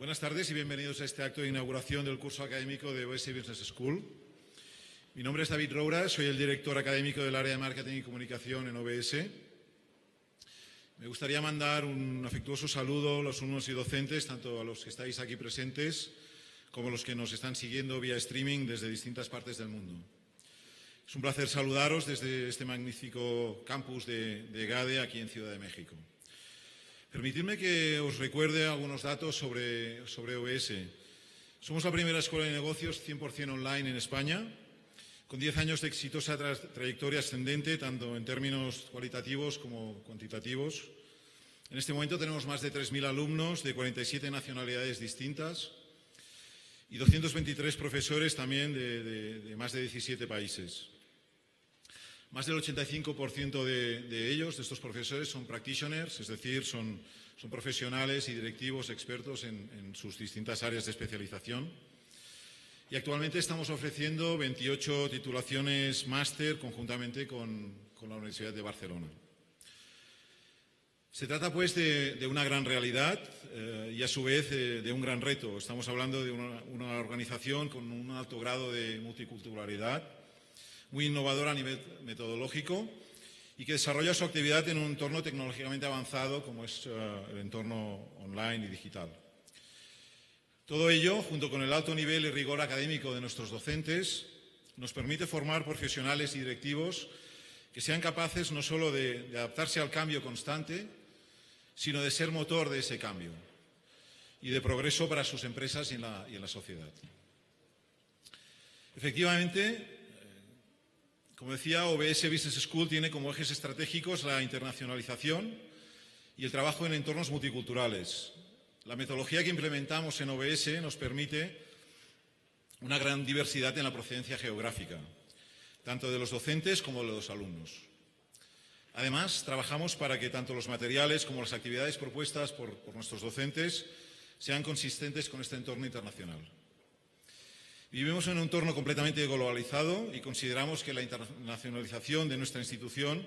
Buenas tardes y bienvenidos a este acto de inauguración del curso académico de OBS Business School. Mi nombre es David Roura, soy el director académico del área de Marketing y Comunicación en OBS. Me gustaría mandar un afectuoso saludo a los alumnos y docentes, tanto a los que estáis aquí presentes como a los que nos están siguiendo vía streaming desde distintas partes del mundo. Es un placer saludaros desde este magnífico campus de EGADE aquí en Ciudad de México. Permitidme que os recuerde algunos datos sobre OBS. Somos la primera escuela de negocios 100% online en España, con 10 años de exitosa trayectoria ascendente, tanto en términos cualitativos como cuantitativos. En este momento tenemos más de 3.000 alumnos de 47 nacionalidades distintas y 223 profesores también de más de 17 países. Más del 85% de ellos, de estos profesores, son practitioners, es decir, son profesionales y directivos expertos en sus distintas áreas de especialización. Y actualmente estamos ofreciendo 28 titulaciones máster conjuntamente con la Universidad de Barcelona. Se trata, pues, de una gran realidad y, a su vez, de un gran reto. Estamos hablando de una organización con un alto grado de multiculturalidad, muy innovadora a nivel metodológico y que desarrolla su actividad en un entorno tecnológicamente avanzado como es el entorno online y digital. Todo ello, junto con el alto nivel y rigor académico de nuestros docentes, nos permite formar profesionales y directivos que sean capaces no solo de adaptarse al cambio constante, sino de ser motor de ese cambio y de progreso para sus empresas y en la sociedad. Efectivamente, como decía, OBS Business School tiene como ejes estratégicos la internacionalización y el trabajo en entornos multiculturales. La metodología que implementamos en OBS nos permite una gran diversidad en la procedencia geográfica, tanto de los docentes como de los alumnos. Además, trabajamos para que tanto los materiales como las actividades propuestas por nuestros docentes sean consistentes con este entorno internacional. Vivimos en un entorno completamente globalizado y consideramos que la internacionalización de nuestra institución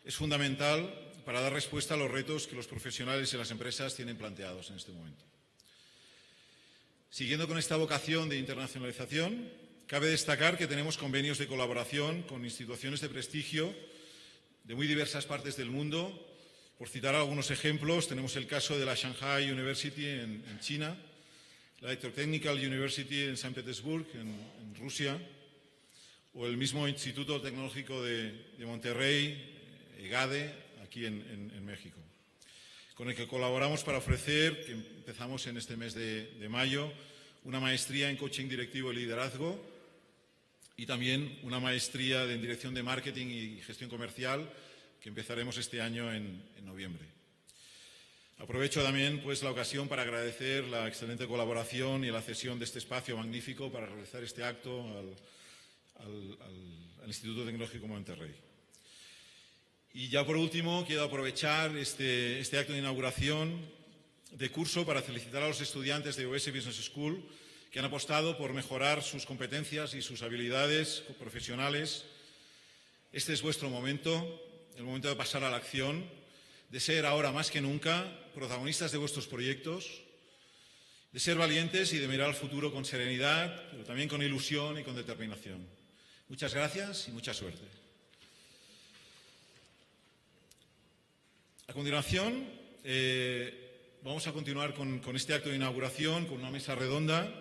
es fundamental para dar respuesta a los retos que los profesionales y las empresas tienen planteados en este momento. Siguiendo con esta vocación de internacionalización, cabe destacar que tenemos convenios de colaboración con instituciones de prestigio de muy diversas partes del mundo. Por citar algunos ejemplos, tenemos el caso de la Shanghai University en China, la Electrotechnical University en San Petersburgo, en Rusia, o el mismo Instituto Tecnológico de Monterrey, EGADE, aquí en México, con el que colaboramos para ofrecer, que empezamos en este mes de mayo, una maestría en coaching directivo y liderazgo y también una maestría en dirección de marketing y gestión comercial que empezaremos este año en noviembre. Aprovecho también, pues, la ocasión para agradecer la excelente colaboración y la cesión de este espacio magnífico para realizar este acto al Instituto Tecnológico Monterrey. Y ya por último, quiero aprovechar este acto de inauguración de curso para felicitar a los estudiantes de OBS Business School que han apostado por mejorar sus competencias y sus habilidades profesionales. Este es vuestro momento, el momento de pasar a la acción, de ser ahora más que nunca protagonistas de vuestros proyectos, de ser valientes y de mirar al futuro con serenidad, pero también con ilusión y con determinación. Muchas gracias y mucha suerte. A continuación, vamos a continuar con este acto de inauguración, con una mesa redonda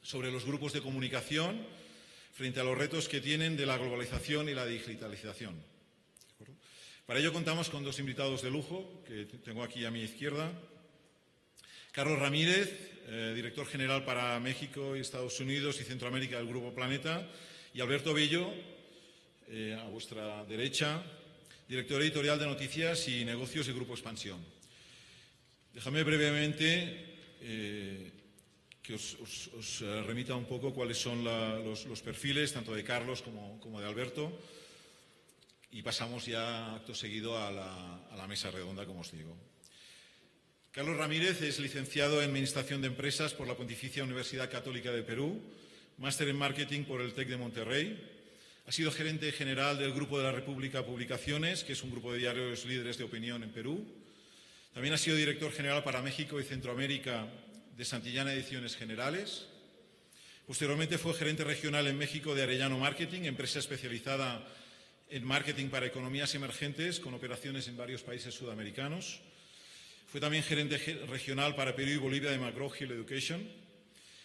sobre los grupos de comunicación frente a los retos que tienen de la globalización y la digitalización. Para ello contamos con dos invitados de lujo, que tengo aquí a mi izquierda. Carlos Ramírez, director general para México y Estados Unidos y Centroamérica del Grupo Planeta, y Alberto Bello, a vuestra derecha, director editorial de Noticias y Negocios de Grupo Expansión. Déjame brevemente que os remita un poco cuáles son los perfiles, tanto de Carlos como de Alberto, y pasamos ya acto seguido a la mesa redonda, como os digo. Carlos Ramírez es licenciado en Administración de Empresas por la Pontificia Universidad Católica de Perú, máster en Marketing por el TEC de Monterrey. Ha sido gerente general del Grupo de la República Publicaciones, que es un grupo de diarios líderes de opinión en Perú. También ha sido director general para México y Centroamérica de Santillana Ediciones Generales. Posteriormente fue gerente regional en México de Arellano Marketing, empresa especializada en marketing para economías emergentes con operaciones en varios países sudamericanos. Fue también gerente regional para Perú y Bolivia de McGraw Hill Education.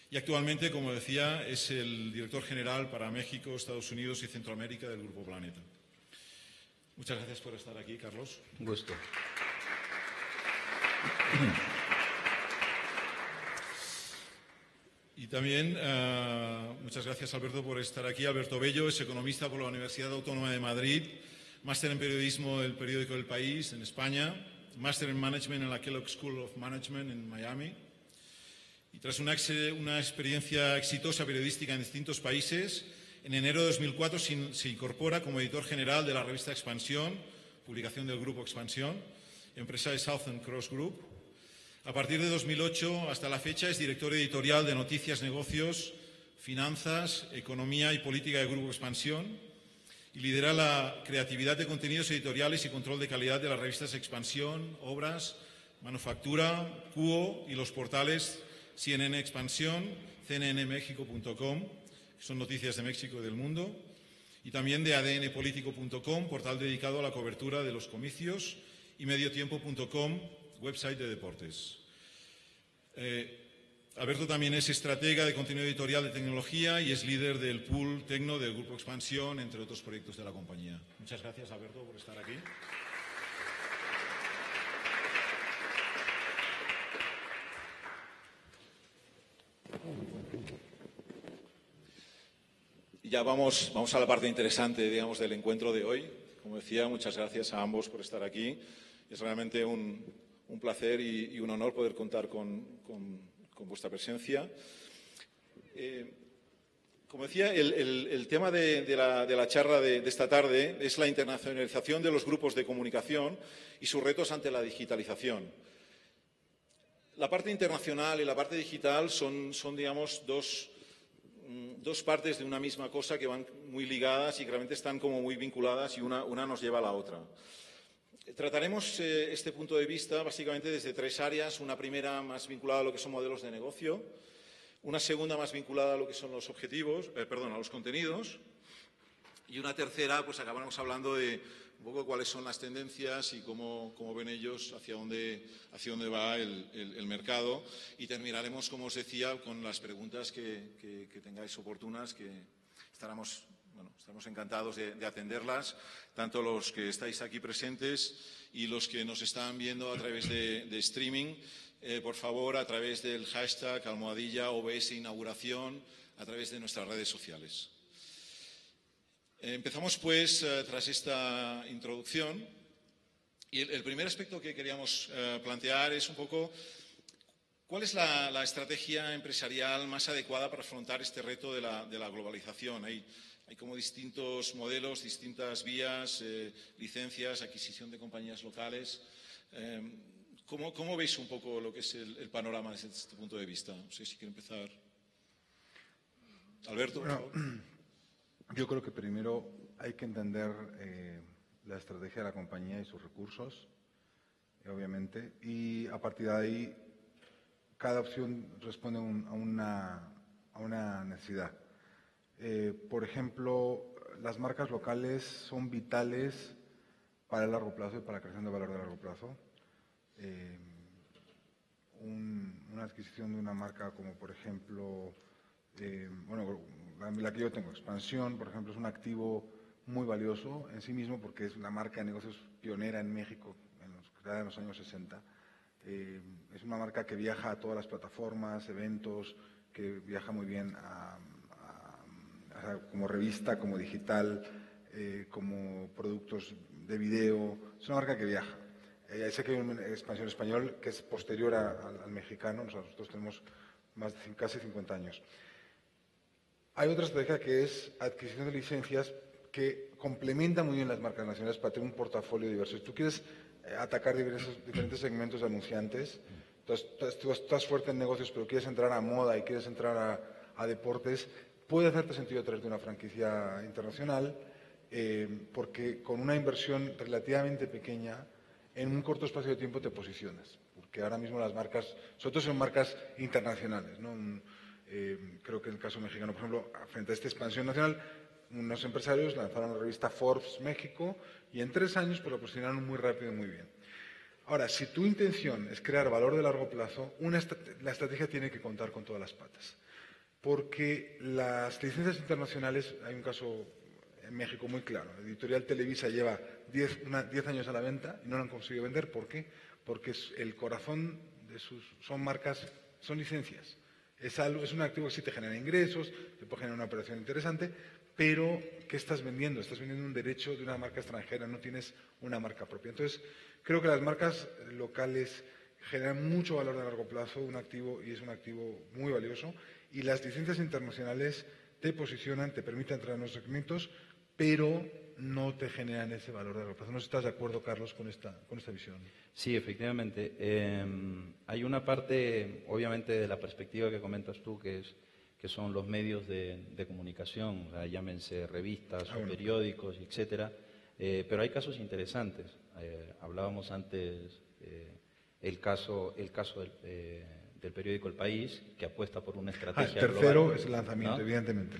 Y actualmente, como decía, es el director general para México, Estados Unidos y Centroamérica del Grupo Planeta. Muchas gracias por estar aquí, Carlos. Un gusto. Y también muchas gracias, Alberto, por estar aquí. Alberto Bello es economista por la Universidad Autónoma de Madrid, máster en periodismo del periódico El País en España, máster en management en la Kellogg School of Management en Miami. Y tras una experiencia exitosa periodística en distintos países, en enero de 2004 se incorpora como editor general de la revista Expansión, publicación del Grupo Expansión, empresa de Southern Cross Group. A partir de 2008 hasta la fecha es director editorial de Noticias, Negocios, Finanzas, Economía y Política del Grupo Expansión y lidera la creatividad de contenidos editoriales y control de calidad de las revistas Expansión, Obras, Manufactura, QO y los portales CNN Expansión, cnnmexico.com, que son noticias de México y del mundo, y también de adnpolitico.com, portal dedicado a la cobertura de los comicios, y mediotiempo.com, website de deportes. Alberto también es estratega de contenido editorial de tecnología y es líder del pool Tecno del Grupo Expansión, entre otros proyectos de la compañía. Muchas gracias, Alberto, por estar aquí. Y ya vamos a la parte interesante, digamos, del encuentro de hoy. Como decía, muchas gracias a ambos por estar aquí. Es realmente un placer y un honor poder contar con vuestra presencia. Como decía, el tema de la charla de esta tarde es la internacionalización de los grupos de comunicación y sus retos ante la digitalización. La parte internacional y la parte digital son digamos, dos partes de una misma cosa que van muy ligadas y que realmente están como muy vinculadas y una nos lleva a la otra. Trataremos este punto de vista básicamente desde tres áreas. Una primera más vinculada a lo que son modelos de negocio, una segunda más vinculada a lo que son los objetivos, a los contenidos, y una tercera, pues acabaremos hablando de un poco cuáles son las tendencias y cómo ven ellos hacia dónde va el mercado. Y terminaremos, como os decía, con las preguntas que tengáis oportunas, que estaremos encantados de atenderlas, tanto los que estáis aquí presentes y los que nos están viendo a través de streaming. Por favor, a través del hashtag #OBS Inauguración, a través de nuestras redes sociales. Empezamos, pues, tras esta introducción. Y el primer aspecto que queríamos plantear es un poco cuál es la estrategia empresarial más adecuada para afrontar este reto de la globalización. Hay como distintos modelos, distintas vías, licencias, adquisición de compañías locales. ¿Cómo veis un poco lo que es el panorama desde este punto de vista? No sé si quiere empezar. Alberto, por favor. Yo creo que primero hay que entender la estrategia de la compañía y sus recursos, obviamente, y a partir de ahí cada opción responde a una necesidad. Por ejemplo, las marcas locales son vitales para el largo plazo y para la creación de valor de largo plazo. Una adquisición de una marca como, por ejemplo, la que yo tengo, Expansión, por ejemplo, es un activo muy valioso en sí mismo porque es una marca de negocios pionera en México, creada en los años 60. Es una marca que viaja a todas las plataformas, eventos, que viaja muy bien como revista, como digital, como productos de video. Es una marca que viaja. Sé que hay una Expansión español que es posterior al mexicano. Nosotros tenemos casi 50 años. Hay otra estrategia que es adquisición de licencias que complementa muy bien las marcas nacionales para tener un portafolio diverso. Si tú quieres atacar diferentes segmentos de anunciantes, tú estás fuerte en negocios pero quieres entrar a moda y quieres entrar a deportes, puede hacerte sentido traerte una franquicia internacional porque con una inversión relativamente pequeña, en un corto espacio de tiempo te posicionas. porque ahora mismo las marcas, sobre todo son marcas internacionales, ¿no? Creo que en el caso mexicano, por ejemplo, frente a esta expansión nacional, unos empresarios lanzaron la revista Forbes México y en 3 años pues, lo posicionaron muy rápido y muy bien. Ahora, si tu intención es crear valor de largo plazo, la estrategia tiene que contar con todas las patas. Porque las licencias internacionales, hay un caso en México muy claro. Editorial Televisa lleva 10 años a la venta y no lo han conseguido vender. ¿Por qué? Porque el corazón de son marcas, son licencias. Es un activo que sí te genera ingresos, te puede generar una operación interesante, pero ¿qué estás vendiendo? Estás vendiendo un derecho de una marca extranjera, no tienes una marca propia. Entonces, creo que las marcas locales generan mucho valor a largo plazo, y es un activo muy valioso, y las licencias internacionales te posicionan, te permiten entrar en los segmentos, pero no te generan ese valor a largo plazo. ¿No estás de acuerdo, Carlos, con esta visión? Sí, efectivamente. Hay una parte, obviamente, de la perspectiva que comentas tú, que son los medios de comunicación, o sea, llámense revistas o periódicos, etcétera. Pero hay casos interesantes. Hablábamos antes el caso del periódico El País, que apuesta por una estrategia el tercero global, es el lanzamiento, ¿no? evidentemente.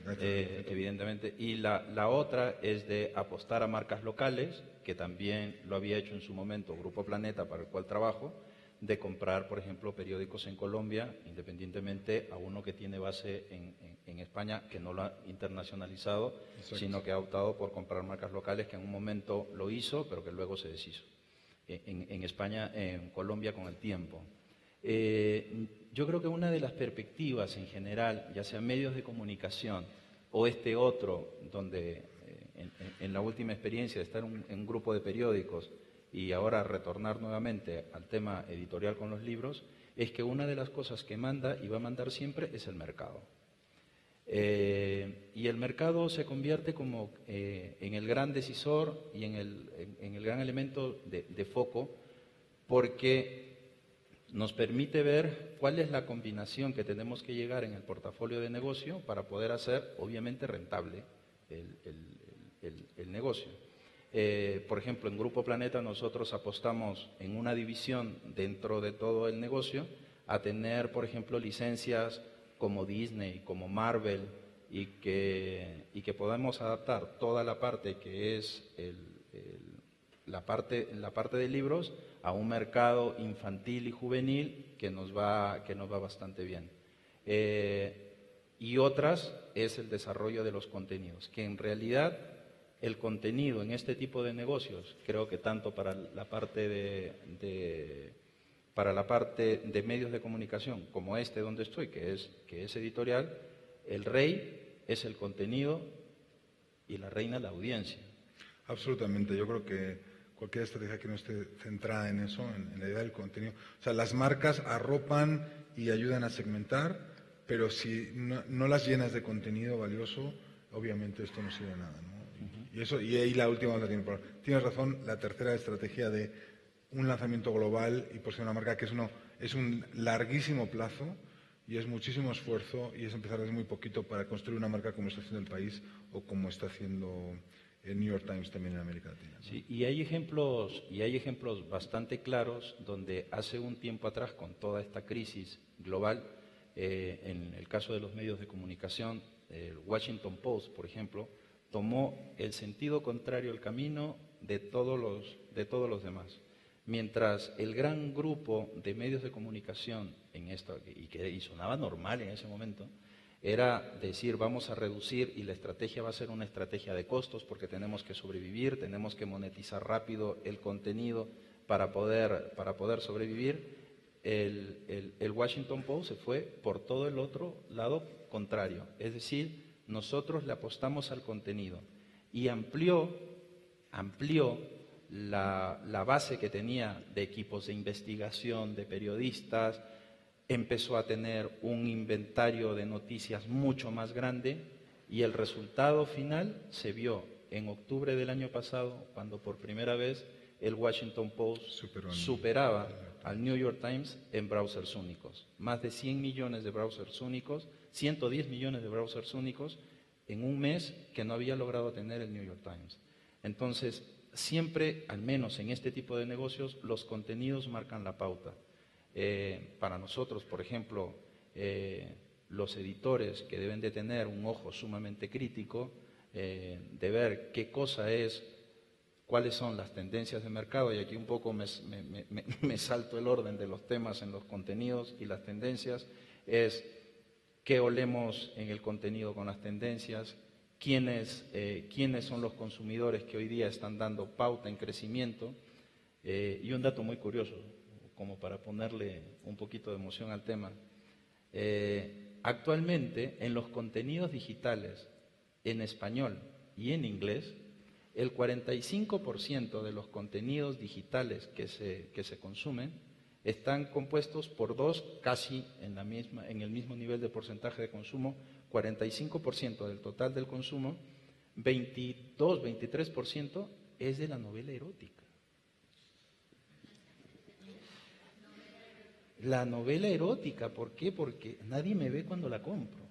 Evidentemente. Y la otra es de apostar a marcas locales, que también lo había hecho en su momento Grupo Planeta, para el cual trabajo, de comprar, por ejemplo, periódicos en Colombia, independientemente a uno que tiene base en España, que no lo ha internacionalizado, Exacto. sino que ha optado por comprar marcas locales, que en un momento lo hizo, pero que luego se deshizo. En España, en Colombia, con el tiempo. Yo creo que una de las perspectivas en general, ya sea medios de comunicación o este otro, donde en la última experiencia de estar en un grupo de periódicos y ahora retornar nuevamente al tema editorial con los libros, es que una de las cosas que manda y va a mandar siempre es el mercado. Y el mercado se convierte como en el gran decisor y en el gran elemento de foco, porque nos permite ver cuál es la combinación que tenemos que llegar en el portafolio de negocio para poder hacer, obviamente, rentable el negocio. Por ejemplo, en Grupo Planeta nosotros apostamos en una división dentro de todo el negocio a tener, por ejemplo, licencias como Disney, como Marvel, y que podamos adaptar toda la parte que es la parte de libros a un mercado infantil y juvenil que nos va bastante bien. Y otras es el desarrollo de los contenidos, que en realidad el contenido en este tipo de negocios, creo que tanto para la parte de medios de comunicación como este donde estoy, que es editorial, el rey es el contenido y la reina la audiencia. Absolutamente, yo creo que cualquier estrategia que no esté centrada en eso, en la idea del contenido. O sea, las marcas arropan y ayudan a segmentar, pero si no las llenas de contenido valioso, obviamente esto no sirve de nada, ¿no? Y ahí la última la tiene. Tienes razón, la tercera estrategia de un lanzamiento global y posicionar una marca que es un larguísimo plazo y es muchísimo esfuerzo y es empezar desde muy poquito para construir una marca como está haciendo El País o como está haciendo el New York Times también en América Latina, ¿no? Sí, y hay ejemplos bastante claros donde hace un tiempo atrás, con toda esta crisis global, en el caso de los medios de comunicación, el Washington Post, por ejemplo, tomó el sentido contrario al camino de todos los demás. Mientras el gran grupo de medios de comunicación en esto, y sonaba normal en ese momento, era decir, vamos a reducir y la estrategia va a ser una estrategia de costos porque tenemos que sobrevivir, tenemos que monetizar rápido el contenido para poder sobrevivir. El Washington Post se fue por todo el otro lado contrario. Es decir, nosotros le apostamos al contenido y amplió la base que tenía de equipos de investigación, de periodistas. Empezó a tener un inventario de noticias mucho más grande y el resultado final se vio en octubre del año pasado, cuando por primera vez el Washington Post superaba al New York Times en browsers únicos. Más de 100 millones de browsers únicos, 110 millones de browsers únicos en un mes que no había logrado tener el New York Times. Entonces, siempre, al menos en este tipo de negocios, los contenidos marcan la pauta. Para nosotros, por ejemplo, los editores que deben de tener un ojo sumamente crítico, de ver qué cosa es, cuáles son las tendencias de mercado, y aquí un poco me salto el orden de los temas en los contenidos y las tendencias, es qué olemos en el contenido con las tendencias, quiénes son los consumidores que hoy día están dando pauta en crecimiento, y un dato muy curioso, como para ponerle un poquito de emoción al tema. Actualmente, en los contenidos digitales, en español y en inglés, el 45% de los contenidos digitales que se consumen están compuestos por dos, casi en el mismo nivel de porcentaje de consumo, 45% del total del consumo, 23% es de la novela erótica. La novela erótica, ¿por qué? Porque nadie me ve cuando la compro,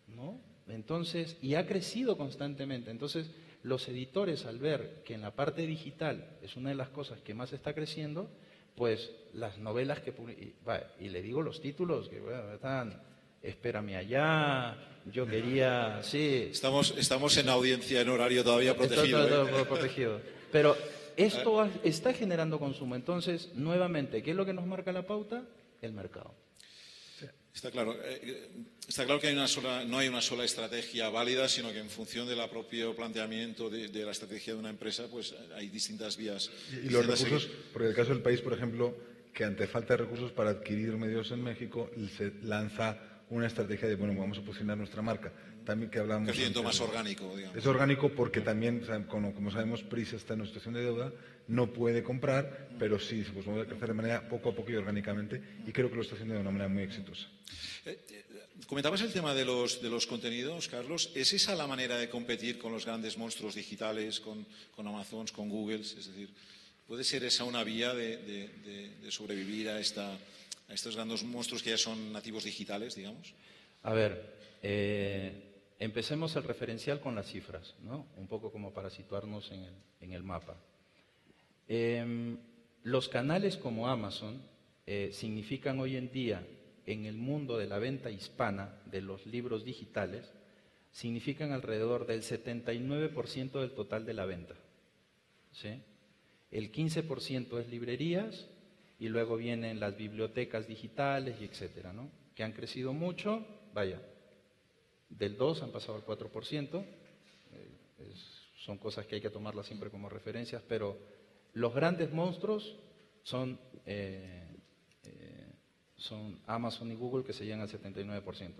¿no? Entonces, y ha crecido constantemente. Entonces, los editores, al ver que en la parte digital es una de las cosas que más está creciendo, pues las novelas que y le digo los títulos que bueno, están, Espérame allá, Yo quería, sí. Estamos en audiencia en horario todavía protegido. Todo protegido. Pero esto está generando consumo. Entonces, nuevamente, ¿qué es lo que nos marca la pauta? El mercado. Está claro que no hay una sola estrategia válida, sino que en función del propio planteamiento de la estrategia de una empresa, pues hay distintas vías. Y los recursos, porque el caso del país, por ejemplo, que ante falta de recursos para adquirir medios en México, se lanza una estrategia de, bueno, vamos a posicionar nuestra marca. También que hablamos... Crecimiento más orgánico, digamos. Es orgánico porque también, como sabemos, Prisa está en una situación de deuda, no puede comprar, pero sí, pues vamos a crecer de manera poco a poco y orgánicamente, y creo que lo está haciendo de una manera muy exitosa. Comentabas el tema de los contenidos, Carlos. ¿Es esa la manera de competir con los grandes monstruos digitales, con Amazon, con Google? Es decir, ¿puede ser esa una vía de sobrevivir a estos grandes monstruos que ya son nativos digitales, digamos? A ver, empecemos el referencial con las cifras, ¿no? Un poco como para situarnos en el mapa. Los canales como Amazon significan hoy en día, en el mundo de la venta hispana de los libros digitales, significan alrededor del 79% del total de la venta, ¿sí? El 15% es librerías y luego vienen las bibliotecas digitales y etcétera, ¿no? Que han crecido mucho, vaya, del 2 han pasado al 4%, son cosas que hay que tomarlas siempre como referencias, pero los grandes monstruos son Amazon y Google, que se llegan al 79%.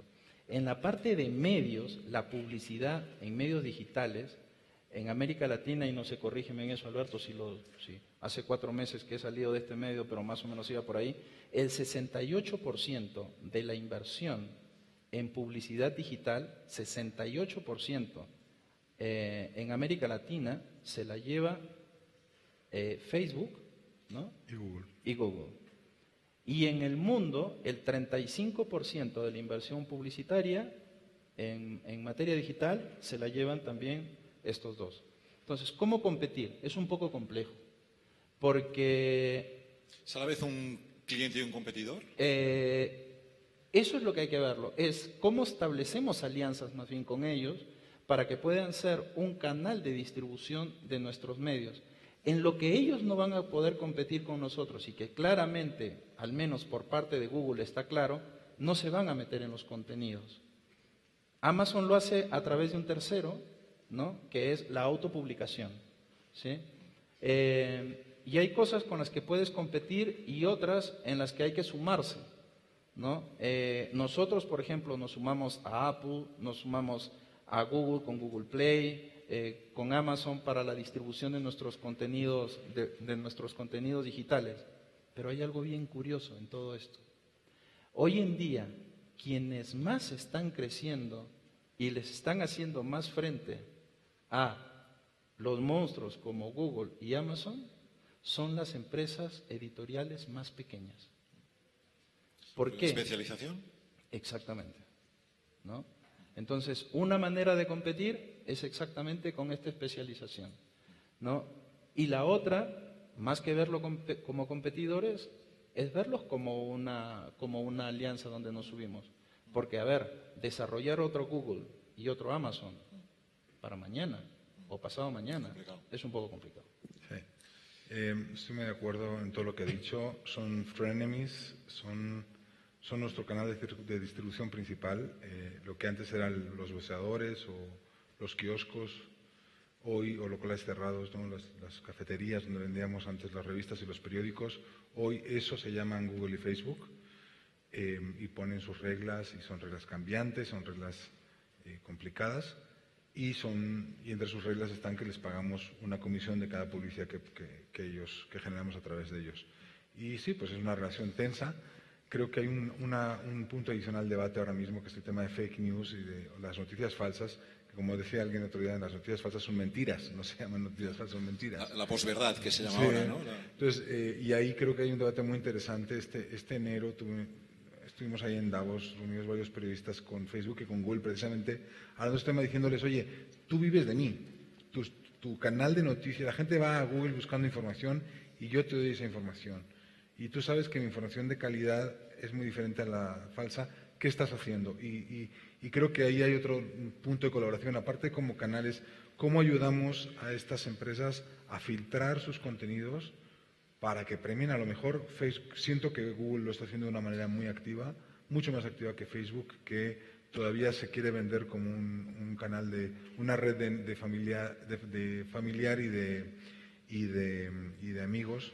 En la parte de medios, la publicidad en medios digitales, en América Latina, y no se corrígeme en eso, Alberto, si hace 4 meses que he salido de este medio, pero más o menos iba por ahí, el 68% de la inversión en publicidad digital, 68% en América Latina, se la lleva Facebook, ¿no? Y Google. Y en el mundo, el 35% de la inversión publicitaria en materia digital se la llevan también estos dos. Entonces, ¿cómo competir? Es un poco complejo, porque... ¿Es a la vez un cliente y un competidor? Eso es lo que hay que verlo, es cómo establecemos alianzas más bien con ellos para que puedan ser un canal de distribución de nuestros medios. En lo que ellos no van a poder competir con nosotros y que claramente, al menos por parte de Google está claro, no se van a meter en los contenidos. Amazon lo hace a través de un tercero, ¿no? Que es la autopublicación, ¿sí? Y hay cosas con las que puedes competir y otras en las que hay que sumarse, ¿no? Nosotros, por ejemplo, nos sumamos a Apple, nos sumamos a Google con Google Play, con Amazon para la distribución de nuestros contenidos, de nuestros contenidos digitales. Pero hay algo bien curioso en todo esto. Hoy en día, quienes más están creciendo y les están haciendo más frente a los monstruos como Google y Amazon son las empresas editoriales más pequeñas. ¿Por qué? ¿Especialización? Exactamente, ¿no? Entonces, una manera de competir es exactamente con esta especialización, ¿no? Y la otra, más que verlo como competidores, es verlos como una alianza donde nos subimos. Porque, a ver, desarrollar otro Google y otro Amazon para mañana o pasado mañana es un poco complicado. Sí. Estoy muy de acuerdo en todo lo que ha dicho. Son frenemies, son nuestro canal de distribución principal. Lo que antes eran los buceadores o los kioscos, hoy, o locales cerrados, ¿no? Las cafeterías donde vendíamos antes las revistas y los periódicos, hoy eso se llaman Google y Facebook, y ponen sus reglas, y son reglas cambiantes, son reglas complicadas, y entre sus reglas están que les pagamos una comisión de cada publicidad que generamos a través de ellos. Y sí, pues es una relación tensa. Creo que hay un punto adicional de debate ahora mismo, que es el tema de fake news y de las noticias falsas, que, como decía alguien otro día, las noticias falsas son mentiras, no se llaman noticias falsas, son mentiras. La posverdad, que se llama Sí. ahora, ¿no? Entonces, y ahí creo que hay un debate muy interesante. Este enero estuvimos ahí en Davos, reunidos varios periodistas con Facebook y con Google, precisamente, hablando de este tema, diciéndoles, oye, tú vives de mí, tu canal de noticias, la gente va a Google buscando información y yo te doy esa información. Y tú sabes que mi información de calidad es muy diferente a la falsa. ¿Qué estás haciendo? Y creo que ahí hay otro punto de colaboración, aparte como canales, cómo ayudamos a estas empresas a filtrar sus contenidos para que premien. A lo mejor Facebook, siento que Google lo está haciendo de una manera muy activa, mucho más activa que Facebook, que todavía se quiere vender como un canal una red de familiar y de amigos.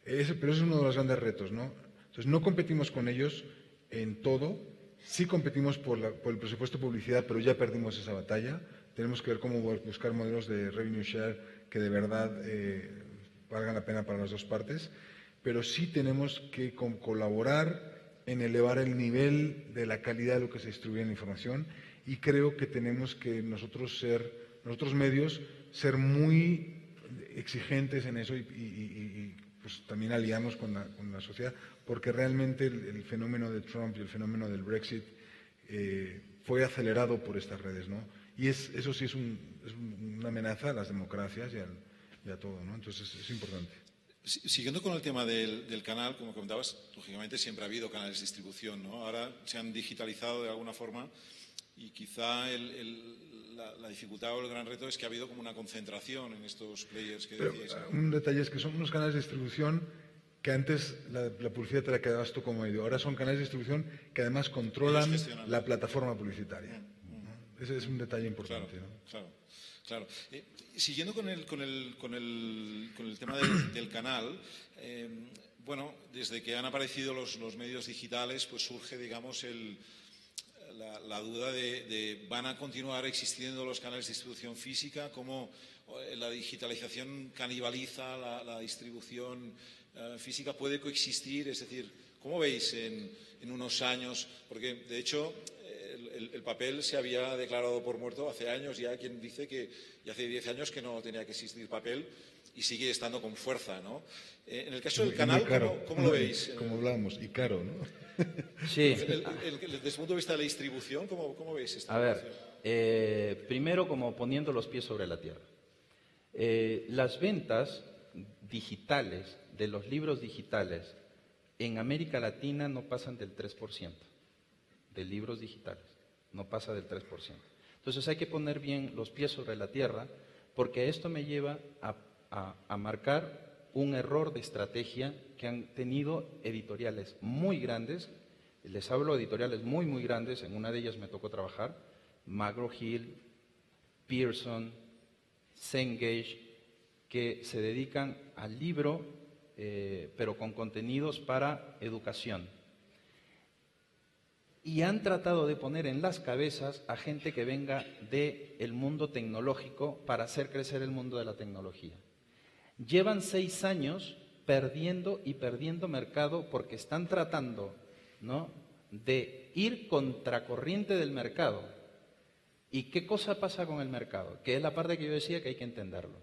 Pero ese es uno de los grandes retos, ¿no? Entonces, no competimos con ellos en todo, sí competimos por el presupuesto de publicidad, pero ya perdimos esa batalla. Tenemos que ver cómo buscar modelos de revenue share que de verdad valgan la pena para las dos partes, pero sí tenemos que colaborar en elevar el nivel de la calidad de lo que se distribuye en la información, y creo que tenemos que nosotros medios, ser muy exigentes en eso y pues también aliarnos con la sociedad, porque realmente el fenómeno de Trump y el fenómeno del Brexit fue acelerado por estas redes, ¿no? Y eso sí es una amenaza a las democracias y a todo, ¿no? Entonces es importante. Siguiendo con el tema del canal, como comentabas, lógicamente siempre ha habido canales de distribución, ¿no? Ahora se han digitalizado de alguna forma y quizá la dificultad o el gran reto es que ha habido como una concentración en estos players que decíais. Un detalle es que son unos canales de distribución que antes la publicidad te la quedabas tú como medio. Ahora son canales de distribución que además controlan la plataforma publicitaria. Ese es un detalle importante, Claro, ¿no? Claro. Siguiendo con el tema del canal, bueno, desde que han aparecido los medios digitales, pues surge, digamos, la duda de ¿van a continuar existiendo los canales de distribución física? ¿Cómo la digitalización canibaliza la distribución física? ¿Puede coexistir? Es decir, ¿cómo veis en unos años? Porque, de hecho, el papel se había declarado por muerto hace años. Ya quien dice que ya hace 10 años que no tenía que existir papel y sigue estando con fuerza, ¿no? En el caso del canal, ¿cómo lo veis? Como hablábamos, y caro, ¿no? Sí. Desde el punto de vista de la distribución, ¿cómo veis esta situación? A ver, primero como poniendo los pies sobre la tierra. Las ventas digitales de los libros digitales en América Latina no pasan del 3% de libros digitales, no pasa del 3%. Entonces hay que poner bien los pies sobre la tierra, porque esto me lleva a marcar un error de estrategia que han tenido editoriales muy grandes. Les hablo de editoriales muy, muy grandes. En una de ellas me tocó trabajar: McGraw-Hill, Pearson, Cengage, que se dedican al libro, pero con contenidos para educación. Y han tratado de poner en las cabezas a gente que venga del mundo tecnológico para hacer crecer el mundo de la tecnología. Llevan 6 años perdiendo mercado porque están tratando, ¿no?, de ir contracorriente del mercado. ¿Y qué cosa pasa con el mercado? Que es la parte que yo decía que hay que entenderlo.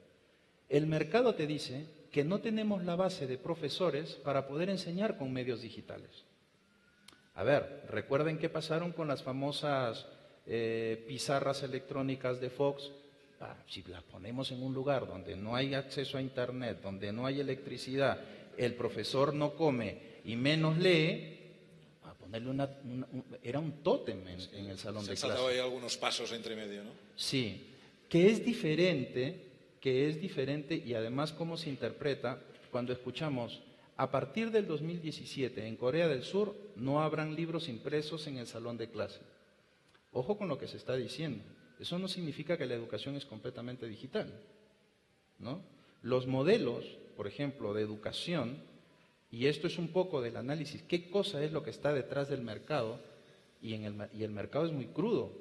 El mercado te dice que no tenemos la base de profesores para poder enseñar con medios digitales. A ver, recuerden qué pasaron con las famosas pizarras electrónicas de Fox. Si las ponemos en un lugar donde no hay acceso a internet, donde no hay electricidad, el profesor no come y menos lee, a ponerle era un tótem en el salón de Se han saltado clase. ahí algunos pasos entre medio, ¿no? Sí, que es diferente y además cómo se interpreta cuando escuchamos a partir del 2017 en Corea del Sur no habrán libros impresos en el salón de clase. Ojo con lo que se está diciendo. Eso no significa que la educación es completamente digital, ¿no? Los modelos, por ejemplo, de educación, y esto es un poco del análisis, qué cosa es lo que está detrás del mercado, y el mercado es muy crudo.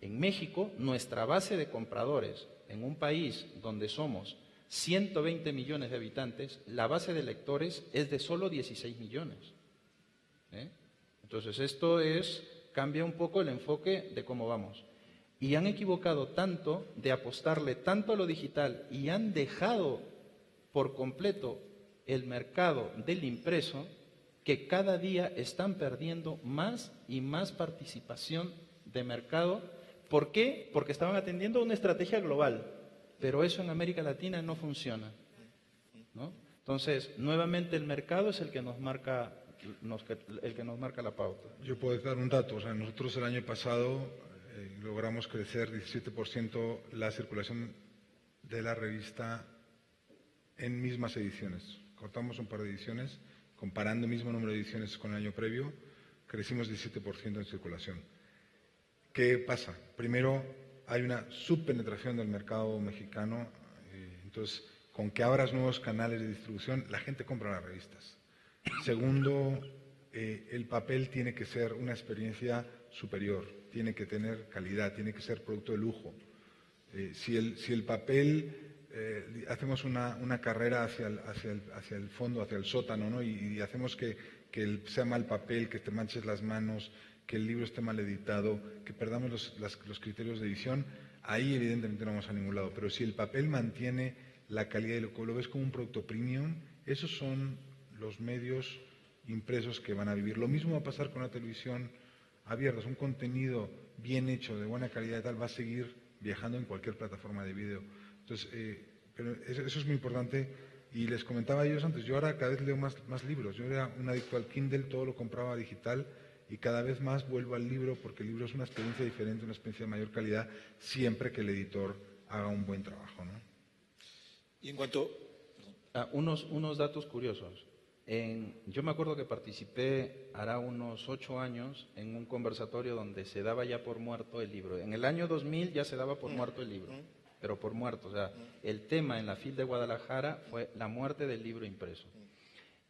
En México, nuestra base de compradores, en un país donde somos 120 millones de habitantes, la base de lectores es de solo 16 millones. Entonces, esto cambia un poco el enfoque de cómo vamos. Y han equivocado tanto de apostarle tanto a lo digital y han dejado por completo el mercado del impreso, que cada día están perdiendo más y más participación de mercado. ¿Por qué? Porque estaban atendiendo a una estrategia global, pero eso en América Latina no funciona, ¿no? Entonces, nuevamente el mercado es el que nos marca la pauta. Yo puedo dar un dato. O sea, nosotros el año pasado logramos crecer 17% la circulación de la revista en mismas ediciones. Cortamos un par de ediciones, comparando el mismo número de ediciones con el año previo, crecimos 17% en circulación. ¿Qué pasa? Primero, hay una subpenetración del mercado mexicano, entonces, con que abras nuevos canales de distribución, la gente compra las revistas. Segundo, el papel tiene que ser una experiencia superior, tiene que tener calidad, tiene que ser producto de lujo. Si el papel, hacemos una carrera hacia el fondo, hacia el sótano, ¿no? y hacemos que sea mal papel, que te manches las manos, que el libro esté mal editado, que perdamos los criterios de edición, ahí evidentemente no vamos a ningún lado. Pero si el papel mantiene la calidad y lo ves como un producto premium, esos son los medios impresos que van a vivir. Lo mismo va a pasar con la televisión abierta. Un contenido bien hecho, de buena calidad y tal, va a seguir viajando en cualquier plataforma de vídeo. Entonces, pero eso es muy importante. Y les comentaba a ellos antes, yo ahora cada vez leo más libros. Yo era un adicto al Kindle, todo lo compraba digital y cada vez más vuelvo al libro porque el libro es una experiencia diferente, una experiencia de mayor calidad, siempre que el editor haga un buen trabajo, ¿no? Y en cuanto... Unos datos curiosos. Yo me acuerdo que participé hará unos 8 años en un conversatorio donde se daba ya por muerto el libro. En el año 2000 ya se daba por muerto el libro, pero por muerto. O sea, el tema en la FIL de Guadalajara fue la muerte del libro impreso.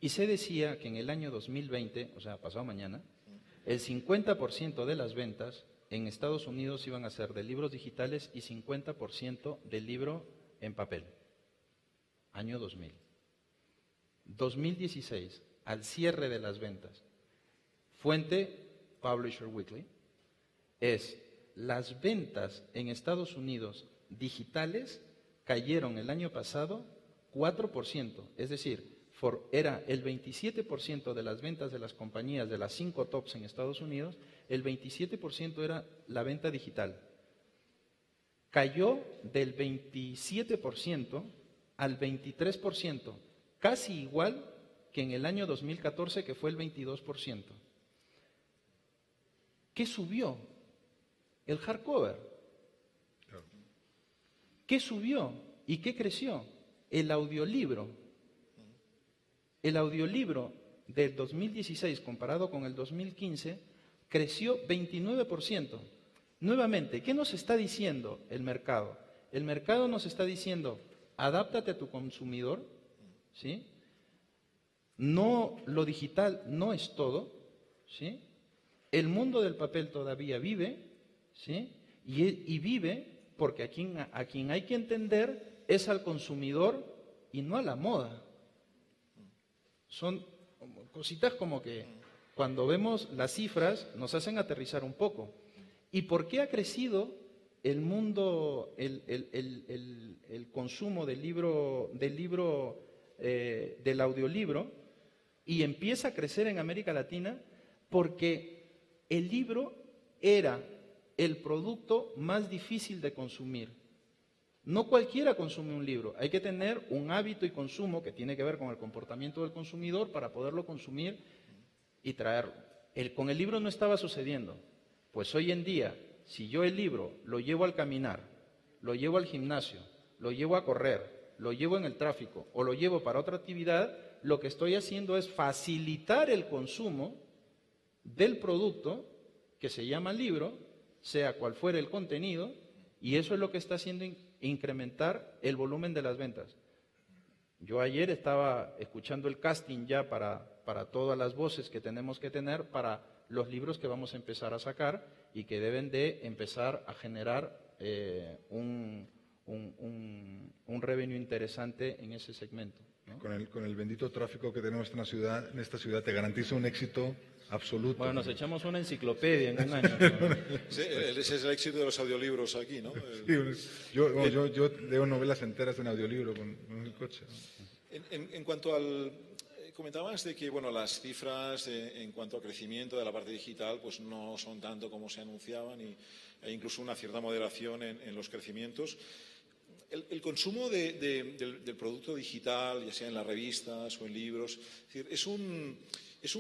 Y se decía que en el año 2020, o sea, pasado mañana, el 50% de las ventas en Estados Unidos iban a ser de libros digitales y 50% de libro en papel. Año 2000. 2016, al cierre de las ventas, fuente Publisher Weekly, las ventas en Estados Unidos digitales cayeron el año pasado 4%, es decir, era el 27% de las ventas de las compañías de las 5 tops en Estados Unidos, el 27% era la venta digital. Cayó del 27% al 23%, casi igual que en el año 2014, que fue el 22%. ¿Qué subió? El hardcover. ¿Qué subió y qué creció? El audiolibro. El audiolibro del 2016 comparado con el 2015 creció 29%. Nuevamente, ¿qué nos está diciendo el mercado? El mercado nos está diciendo, adáptate a tu consumidor, ¿sí? No, lo digital no es todo, ¿sí? El mundo del papel todavía vive, ¿sí? Y vive porque a quien hay que entender es al consumidor y no a la moda. Son cositas como que cuando vemos las cifras nos hacen aterrizar un poco. ¿Y por qué ha crecido el mundo, el consumo del audiolibro y empieza a crecer en América Latina? Porque el libro era el producto más difícil de consumir. No cualquiera consume un libro, hay que tener un hábito y consumo que tiene que ver con el comportamiento del consumidor para poderlo consumir y traerlo. Con el libro no estaba sucediendo. Pues hoy en día, si yo el libro lo llevo al caminar, lo llevo al gimnasio, lo llevo a correr, lo llevo en el tráfico o lo llevo para otra actividad, lo que estoy haciendo es facilitar el consumo del producto que se llama libro, sea cual fuere el contenido, y eso es lo que está haciendo incrementar el volumen de las ventas. Yo ayer estaba escuchando el casting ya para todas las voces que tenemos que tener para los libros que vamos a empezar a sacar y que deben de empezar a generar un revenue interesante en ese segmento, ¿no? Con el bendito tráfico que tenemos en esta ciudad, te garantizo un éxito absoluto. Bueno, nos echamos una enciclopedia en un año, ¿no? Ese es el éxito de los audiolibros aquí, ¿no? Sí, yo leo novelas enteras en audiolibro con el coche. En cuanto al... Comentabas de que bueno, las cifras en cuanto a crecimiento de la parte digital pues no son tanto como se anunciaban y hay incluso una cierta moderación en los crecimientos. El consumo del producto digital, ya sea en las revistas o en libros, es un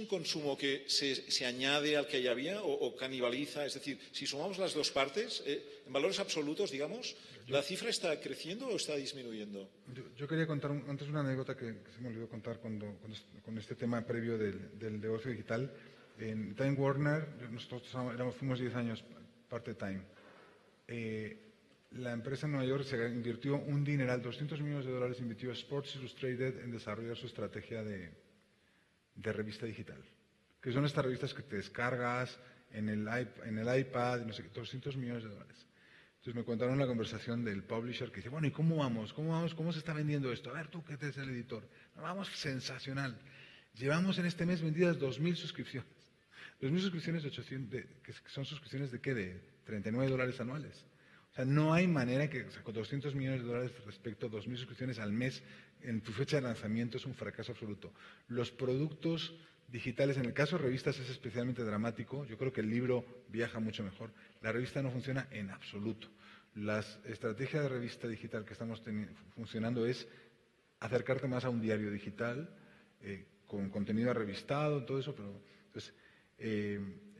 consumo que se añade al que ya había o canibaliza. Es decir, si sumamos las dos partes, en valores absolutos, digamos, ¿la cifra está creciendo o está disminuyendo? Yo quería contar antes una anécdota que se me olvidó contar con este tema previo del negocio digital. En Time Warner, nosotros fuimos 10 años parte-time. La empresa en Nueva York se invirtió un dineral, $200 millones invirtió Sports Illustrated en desarrollar su estrategia de revista digital, que son estas revistas que te descargas en el iPad, no sé qué, $200 millones. Entonces me contaron la conversación del publisher que dice, bueno, ¿y cómo vamos? ¿Cómo se está vendiendo esto? A ver, tú que eres el editor. No, vamos, sensacional. Llevamos en este mes vendidas 2.000 suscripciones. 2.000 suscripciones que son suscripciones de ¿qué? De $39 anuales. O sea, no hay manera que, o sea, con $200 millones respecto a 2.000 suscripciones al mes en tu fecha de lanzamiento es un fracaso absoluto. Los productos digitales, en el caso de revistas es especialmente dramático. Yo creo que el libro viaja mucho mejor. La revista no funciona en absoluto. La estrategia de revista digital que estamos funcionando es acercarte más a un diario digital, con contenido revistado, todo eso, pero entonces,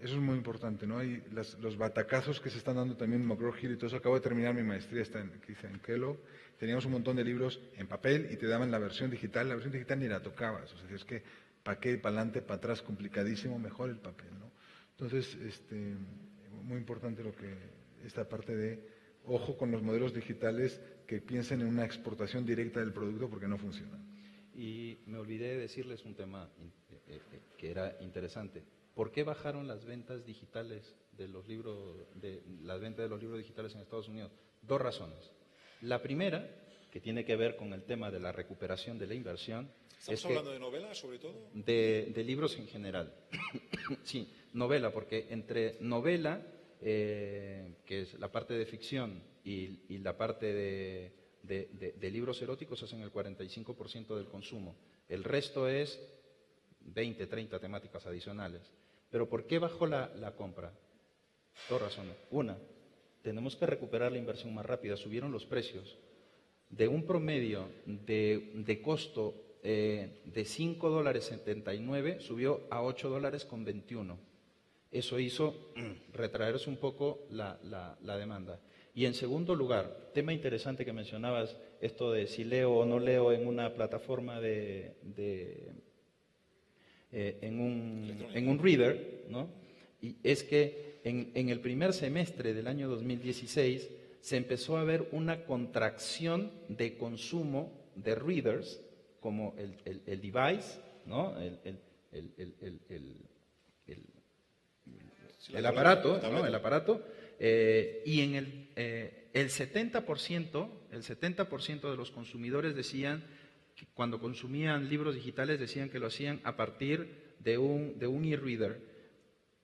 eso es muy importante, ¿no? Hay los batacazos que se están dando también en McGraw-Hill y todo eso. Acabo de terminar mi maestría que hice en Kellogg. Teníamos un montón de libros en papel y te daban la versión digital. La versión digital ni la tocabas. O sea, es que para qué, para adelante, para atrás, complicadísimo, mejor el papel, ¿no? Entonces, muy importante esta parte de ojo con los modelos digitales que piensen en una exportación directa del producto porque no funcionan. Y me olvidé de decirles un tema que era interesante. ¿Por qué bajaron las ventas digitales de los libros, las ventas de los libros digitales en Estados Unidos? Dos razones. La primera, que tiene que ver con el tema de la recuperación de la inversión. ¿Estamos hablando de novelas, sobre todo? De libros en general. Sí, novela, porque entre novela, que es la parte de ficción, y la parte de libros eróticos hacen el 45% del consumo. El resto es 20, 30 temáticas adicionales. ¿Pero por qué bajó la compra? Dos razones. Una, tenemos que recuperar la inversión más rápida. Subieron los precios. De un promedio de costo de $5.79 subió a $8.21. Eso hizo retraerse un poco la demanda. Y en segundo lugar, tema interesante que mencionabas, esto de si leo o no leo en una plataforma en un reader, ¿no? Y es que en el primer semestre del año 2016 se empezó a ver una contracción de consumo de readers, como el device, ¿no? El aparato, ¿no? El aparato, y en el 70% de los consumidores decían que cuando consumían libros digitales decían que lo hacían a partir de un e-reader.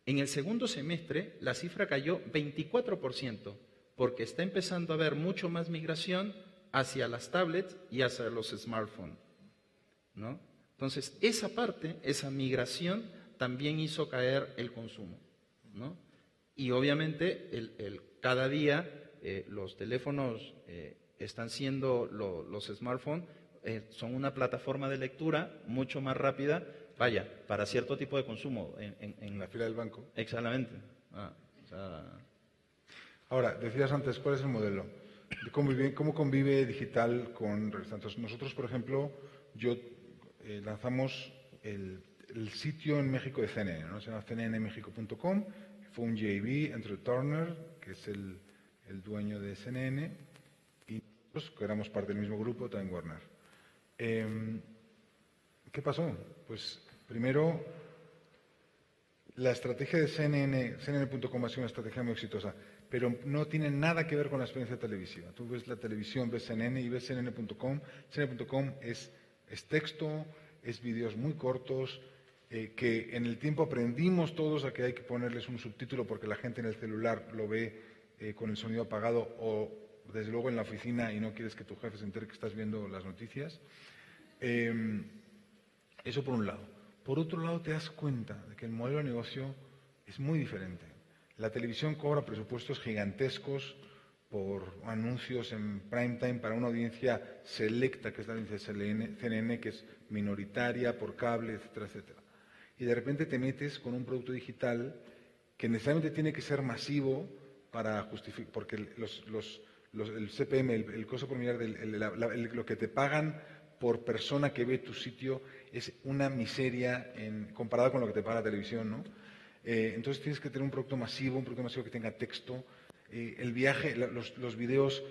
En el segundo semestre la cifra cayó 24%, porque está empezando a haber mucho más migración hacia las tablets y hacia los smartphones, ¿no? Entonces, esa parte, esa migración, también hizo caer el consumo, ¿no? Y obviamente, cada día los teléfonos están siendo, los smartphones, son una plataforma de lectura mucho más rápida vaya, para cierto tipo de consumo. En la fila del banco. Exactamente. O sea, Ahora, decías antes, ¿cuál es el modelo? ¿Cómo convive digital con revista? Entonces, nosotros, por ejemplo, lanzamos el sitio en México de CNN, ¿no? Se llama cnnmexico.com, fue un JV entre Turner, que es el dueño de CNN, y nosotros, que éramos parte del mismo grupo, Time Warner. ¿Qué pasó? Pues primero, la estrategia de CNN.com ha sido una estrategia muy exitosa, pero no tiene nada que ver con la experiencia televisiva. Tú ves la televisión, ves CNN y ves CNN.com. CNN.com es texto, es vídeos muy cortos, que en el tiempo aprendimos todos a que hay que ponerles un subtítulo porque la gente en el celular lo ve con el sonido apagado o desde luego en la oficina y no quieres que tu jefe se entere que estás viendo las noticias. Eso por un lado. Por otro lado, te das cuenta de que el modelo de negocio es muy diferente. La televisión cobra presupuestos gigantescos por anuncios en prime time para una audiencia selecta, que es la audiencia CNN, que es minoritaria, por cable, etcétera, etcétera. Y de repente te metes con un producto digital que necesariamente tiene que ser masivo para justificar, porque el CPM, el costo por mirar, lo que te pagan por persona que ve tu sitio es una miseria comparado con lo que te paga la televisión, ¿no? Entonces tienes que tener un producto masivo que tenga texto. El viaje, los videos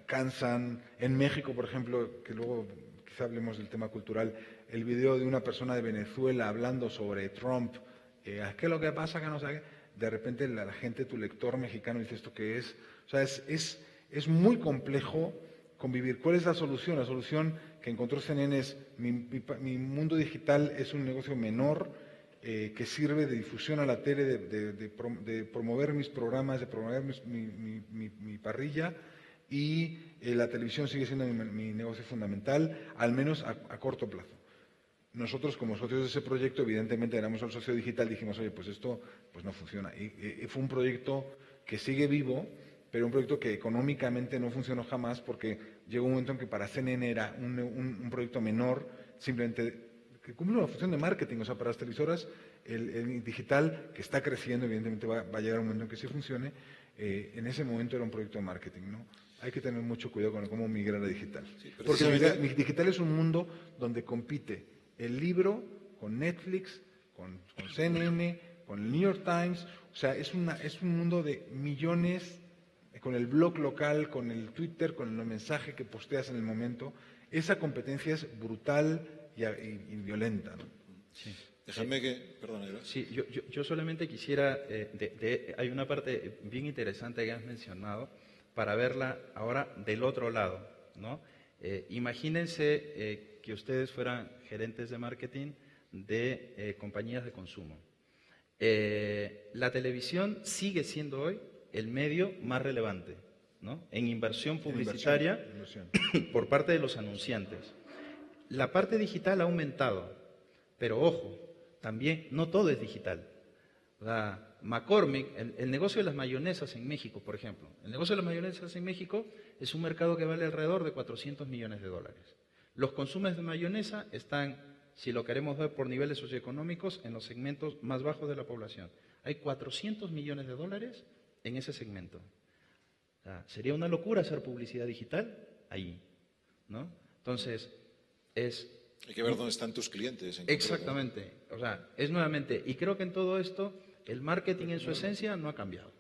cansan. En México, por ejemplo, que luego quizá hablemos del tema cultural, el video de una persona de Venezuela hablando sobre Trump, ¿qué es lo que pasa? Que no sé qué. De repente la gente, tu lector mexicano, dice ¿esto qué es? O sea, es muy complejo convivir. ¿Cuál es la solución? La solución que encontró CNN es mi mundo digital es un negocio menor que sirve de difusión a la tele, de promover mis programas, de promover mi parrilla, y la televisión sigue siendo mi negocio fundamental, al menos a corto plazo. Nosotros, como socios de ese proyecto, evidentemente éramos el socio digital, dijimos, oye, pues esto pues no funciona. Y fue un proyecto que sigue vivo, pero un proyecto que económicamente no funcionó jamás porque llegó un momento en que para CNN era un proyecto menor, simplemente que cumple una función de marketing. O sea, para las televisoras, el digital, que está creciendo, evidentemente va a llegar un momento en que sí funcione, en ese momento era un proyecto de marketing, ¿no? Hay que tener mucho cuidado con cómo migrar a digital. Sí, porque digital es un mundo donde compite el libro con Netflix, con CNN, con el New York Times. O sea, es un mundo de millones, con el blog local, con el Twitter, con el mensaje que posteas en el momento. Esa competencia es brutal y violenta, ¿no? Sí. Déjame que... Perdona, Eva. Sí, yo solamente quisiera... hay una parte bien interesante que has mencionado para verla ahora del otro lado, ¿no? Imagínense que ustedes fueran gerentes de marketing de compañías de consumo. La televisión sigue siendo hoy el medio más relevante, ¿no? En inversión publicitaria por parte de los anunciantes. La parte digital ha aumentado, pero ojo, también no todo es digital. O sea, McCormick, el negocio de las mayonesas en México, por ejemplo. El negocio de las mayonesas en México es un mercado que vale alrededor de $400 millones. Los consumos de mayonesa están, si lo queremos ver por niveles socioeconómicos, en los segmentos más bajos de la población. Hay $400 millones en ese segmento. O sea, sería una locura hacer publicidad digital ahí, ¿no? Entonces, hay que ver dónde están tus clientes. Exactamente. O sea, es nuevamente, y creo que en todo esto el marketing en su esencia no ha cambiado,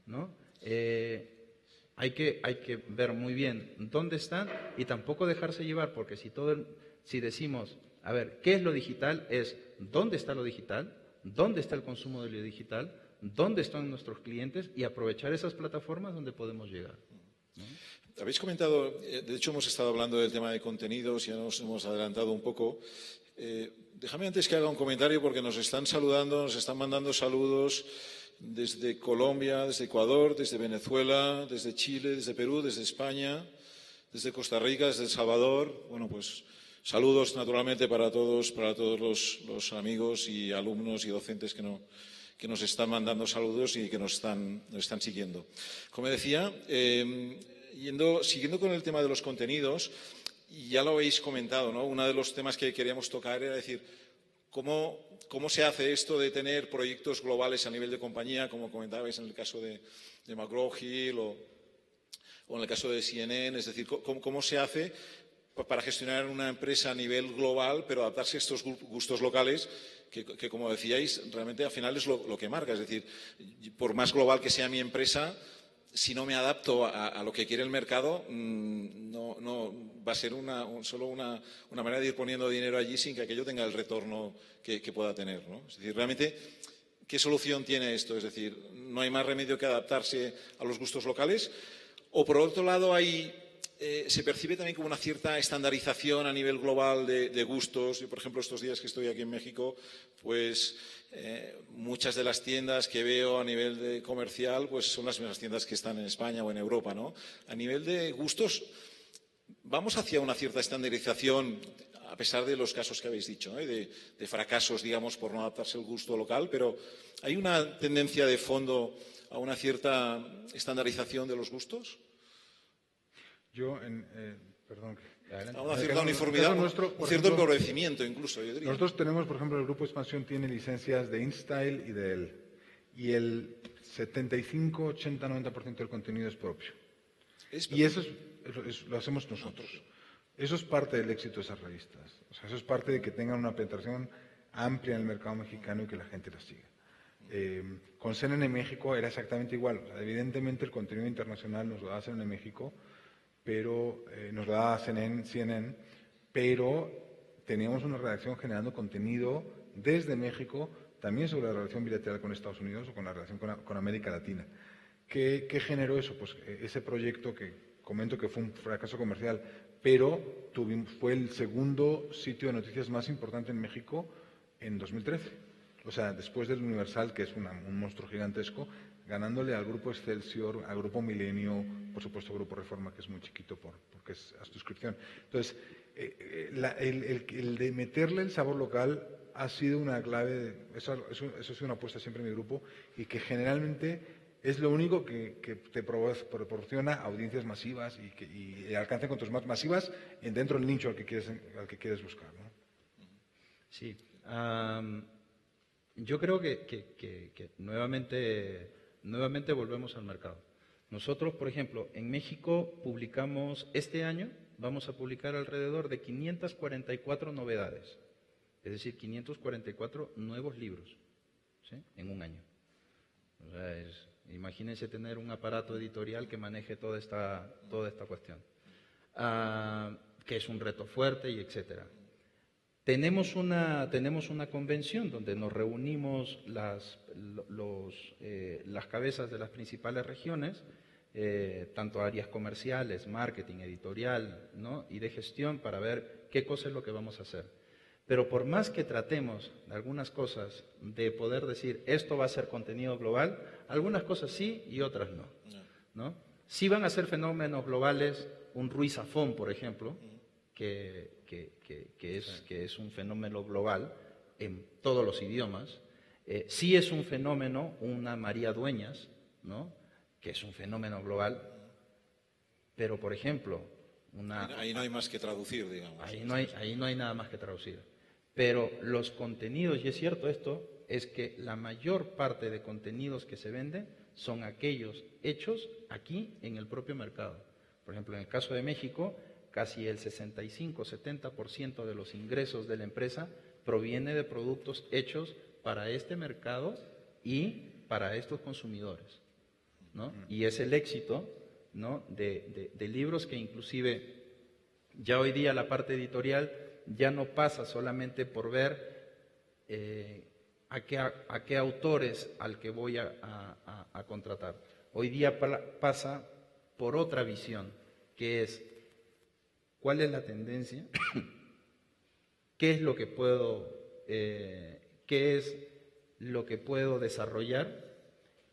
¿no? Hay que ver muy bien dónde están y tampoco dejarse llevar, porque si decimos, a ver, ¿qué es lo digital? Es dónde está lo digital, dónde está el consumo de lo digital, dónde están nuestros clientes y aprovechar esas plataformas donde podemos llegar, ¿no? Habéis comentado, de hecho hemos estado hablando del tema de contenidos, ya nos hemos adelantado un poco. Déjame antes que haga un comentario porque nos están saludando, nos están mandando saludos desde Colombia, desde Ecuador, desde Venezuela, desde Chile, desde Perú, desde España, desde Costa Rica, desde El Salvador. Bueno, pues saludos naturalmente para todos los amigos y alumnos y docentes que nos están mandando saludos y que nos están siguiendo. Como decía, siguiendo con el tema de los contenidos, y ya lo habéis comentado, ¿no? Uno de los temas que queríamos tocar era decir, ¿Cómo se hace esto de tener proyectos globales a nivel de compañía, como comentabais en el caso de McGraw-Hill o en el caso de CNN? Es decir, ¿cómo se hace para gestionar una empresa a nivel global, pero adaptarse a estos gustos locales que, como decíais, realmente al final es lo que marca? Es decir, por más global que sea mi empresa, si no me adapto a lo que quiere el mercado, no va a ser solo una manera de ir poniendo dinero allí sin que aquello tenga el retorno que pueda tener, ¿no? Es decir, realmente, ¿qué solución tiene esto? Es decir, ¿no hay más remedio que adaptarse a los gustos locales? O, por otro lado, se percibe también como una cierta estandarización a nivel global de gustos. Yo, por ejemplo, estos días que estoy aquí en México, pues muchas de las tiendas que veo a nivel de comercial pues son las mismas tiendas que están en España o en Europa, ¿no? A nivel de gustos, vamos hacia una cierta estandarización, a pesar de los casos que habéis dicho, de fracasos, digamos, por no adaptarse al gusto local, pero ¿hay una tendencia de fondo a una cierta estandarización de los gustos? Perdón. A una cierta uniformidad, un cierto empobrecimiento incluso, yo diría. Nosotros tenemos, por ejemplo, el Grupo Expansión tiene licencias de InStyle y de Elle. Y el 75, 80, 90% del contenido es propio. Y eso lo hacemos nosotros. Eso es parte del éxito de esas revistas. O sea, eso es parte de que tengan una penetración amplia en el mercado mexicano y que la gente las siga. Con CNN México era exactamente igual. O sea, evidentemente el contenido internacional nos lo da CNN México, pero nos lo da CNN, pero teníamos una redacción generando contenido desde México, también sobre la relación bilateral con Estados Unidos o con la relación con América Latina. ¿Qué generó eso? Pues ese proyecto que comento que fue un fracaso comercial, pero fue el segundo sitio de noticias más importante en México en 2013. O sea, después del Universal, que es un monstruo gigantesco, ganándole al Grupo Excelsior, al Grupo Milenio, por supuesto Grupo Reforma, que es muy chiquito porque es a suscripción. Entonces, el de meterle el sabor local ha sido una clave, eso ha sido una apuesta siempre en mi grupo, y que generalmente es lo único que te proporciona audiencias masivas y alcance encuentros más masivas dentro del nicho al que quieres buscar, ¿no? Sí. Yo creo que nuevamente volvemos al mercado. Nosotros, por ejemplo, en México publicamos, este año vamos a publicar alrededor de 544 novedades, es decir, 544 nuevos libros, ¿sí?, en un año. O sea, imagínense tener un aparato editorial que maneje toda esta cuestión, que es un reto fuerte y etcétera. Tenemos una convención donde nos reunimos las cabezas de las principales regiones, tanto áreas comerciales, marketing, editorial, ¿no?, y de gestión, para ver qué cosa es lo que vamos a hacer. Pero por más que tratemos de algunas cosas de poder decir esto va a ser contenido global, algunas cosas sí y otras no, ¿no? Sí van a ser fenómenos globales, un Ruiz Zafón, por ejemplo, que es un fenómeno global en todos los idiomas. Sí es un fenómeno, una María Dueñas, ¿no?, que es un fenómeno global, pero, por ejemplo, ahí no hay más que traducir, digamos. Ahí no hay nada más que traducir. Pero los contenidos, y es cierto esto, es que la mayor parte de contenidos que se venden son aquellos hechos aquí en el propio mercado. Por ejemplo, en el caso de México, casi el 65-70% de los ingresos de la empresa proviene de productos hechos para este mercado y para estos consumidores, ¿no? Y es el éxito, ¿no?, de libros que inclusive ya hoy día la parte editorial ya no pasa solamente por ver a qué autores al que voy a contratar. Hoy día pasa por otra visión, que es cuál es la tendencia, qué es lo que puedo desarrollar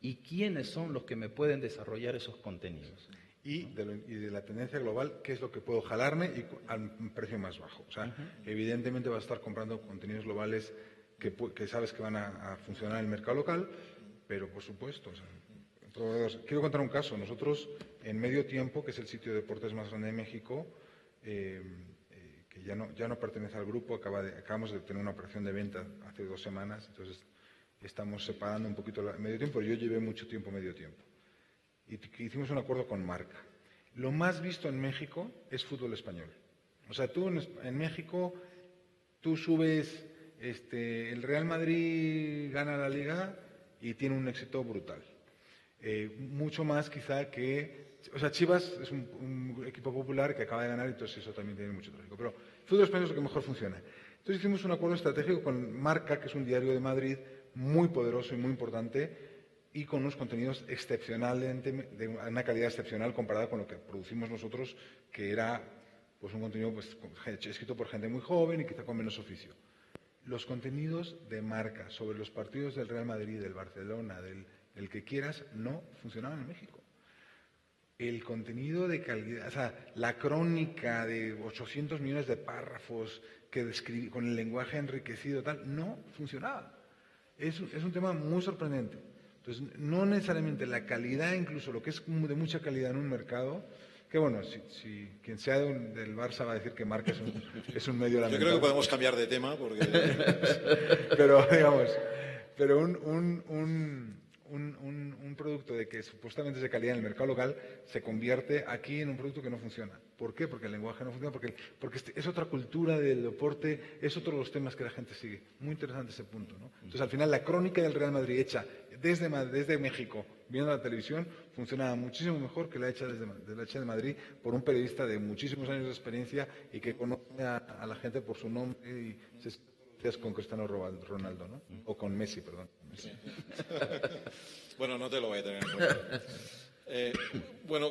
y quiénes son los que me pueden desarrollar esos contenidos. Y de la tendencia global, qué es lo que puedo jalarme y a un precio más bajo. O sea, evidentemente vas a estar comprando contenidos globales que sabes que van a funcionar en el mercado local, pero por supuesto, o sea, quiero contar un caso. Nosotros, en Medio Tiempo, que es el sitio de deportes más grande de México, que ya no pertenece al grupo, acabamos de tener una operación de venta hace 2 semanas, entonces estamos separando un poquito el medio tiempo, yo llevé mucho tiempo medio tiempo. Y hicimos un acuerdo con Marca. Lo más visto en México es fútbol español. O sea, tú en México, tú subes, el Real Madrid gana la Liga y tiene un éxito brutal. Mucho más quizá que... O sea, Chivas es un equipo popular que acaba de ganar y entonces eso también tiene mucho tráfico. Pero el fútbol español es lo que mejor funciona. Entonces hicimos un acuerdo estratégico con Marca, que es un diario de Madrid muy poderoso y muy importante y con unos contenidos excepcionalmente, de una calidad excepcional comparada con lo que producimos nosotros, que era pues un contenido pues, escrito por gente muy joven y quizá con menos oficio. Los contenidos de Marca sobre los partidos del Real Madrid, del Barcelona, del que quieras, no funcionaban en México. El contenido de calidad, o sea, la crónica de 800 millones de párrafos que con el lenguaje enriquecido, tal, no funcionaba. Es un tema muy sorprendente. Entonces, no necesariamente la calidad, incluso lo que es de mucha calidad en un mercado, que bueno, si quien sea del Barça va a decir que Marca es un medio lamentable. Yo creo que podemos cambiar de tema porque... Pero, digamos, un producto de que supuestamente es de calidad en el mercado local se convierte aquí en un producto que no funciona. ¿Por qué? Porque el lenguaje no funciona, porque es otra cultura del deporte, es otro de los temas que la gente sigue. Muy interesante ese punto, ¿no? Entonces, al final, la crónica del Real Madrid hecha desde México, viendo la televisión, funcionaba muchísimo mejor que la hecha de Madrid por un periodista de muchísimos años de experiencia y que conoce a la gente por su nombre y se con Cristiano Ronaldo, ¿no? O con Messi, perdón. Messi. Bueno, no te lo voy a tener en cuenta. Bueno,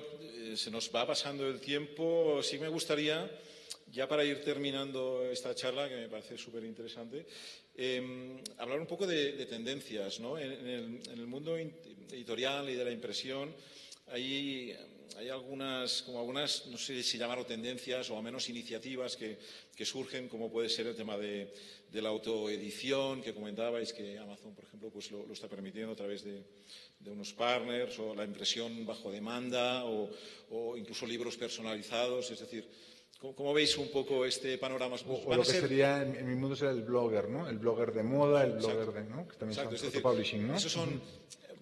se nos va pasando el tiempo. Sí me gustaría, ya para ir terminando esta charla, que me parece súper interesante, hablar un poco de tendencias, ¿no? En el mundo editorial y de la impresión hay algunas, no sé si llamarlo tendencias o al menos iniciativas que surgen, como puede ser el tema de la autoedición, que comentabais que Amazon, por ejemplo, pues lo está permitiendo a través de unos partners, o la impresión bajo demanda, o incluso libros personalizados. Es decir, ¿cómo veis un poco este panorama? O lo que sería, en mi mundo, sería el blogger, ¿no? El blogger de moda, el blogger de, ¿no? Que también Exacto, es autopublishing, ¿no? Esos son...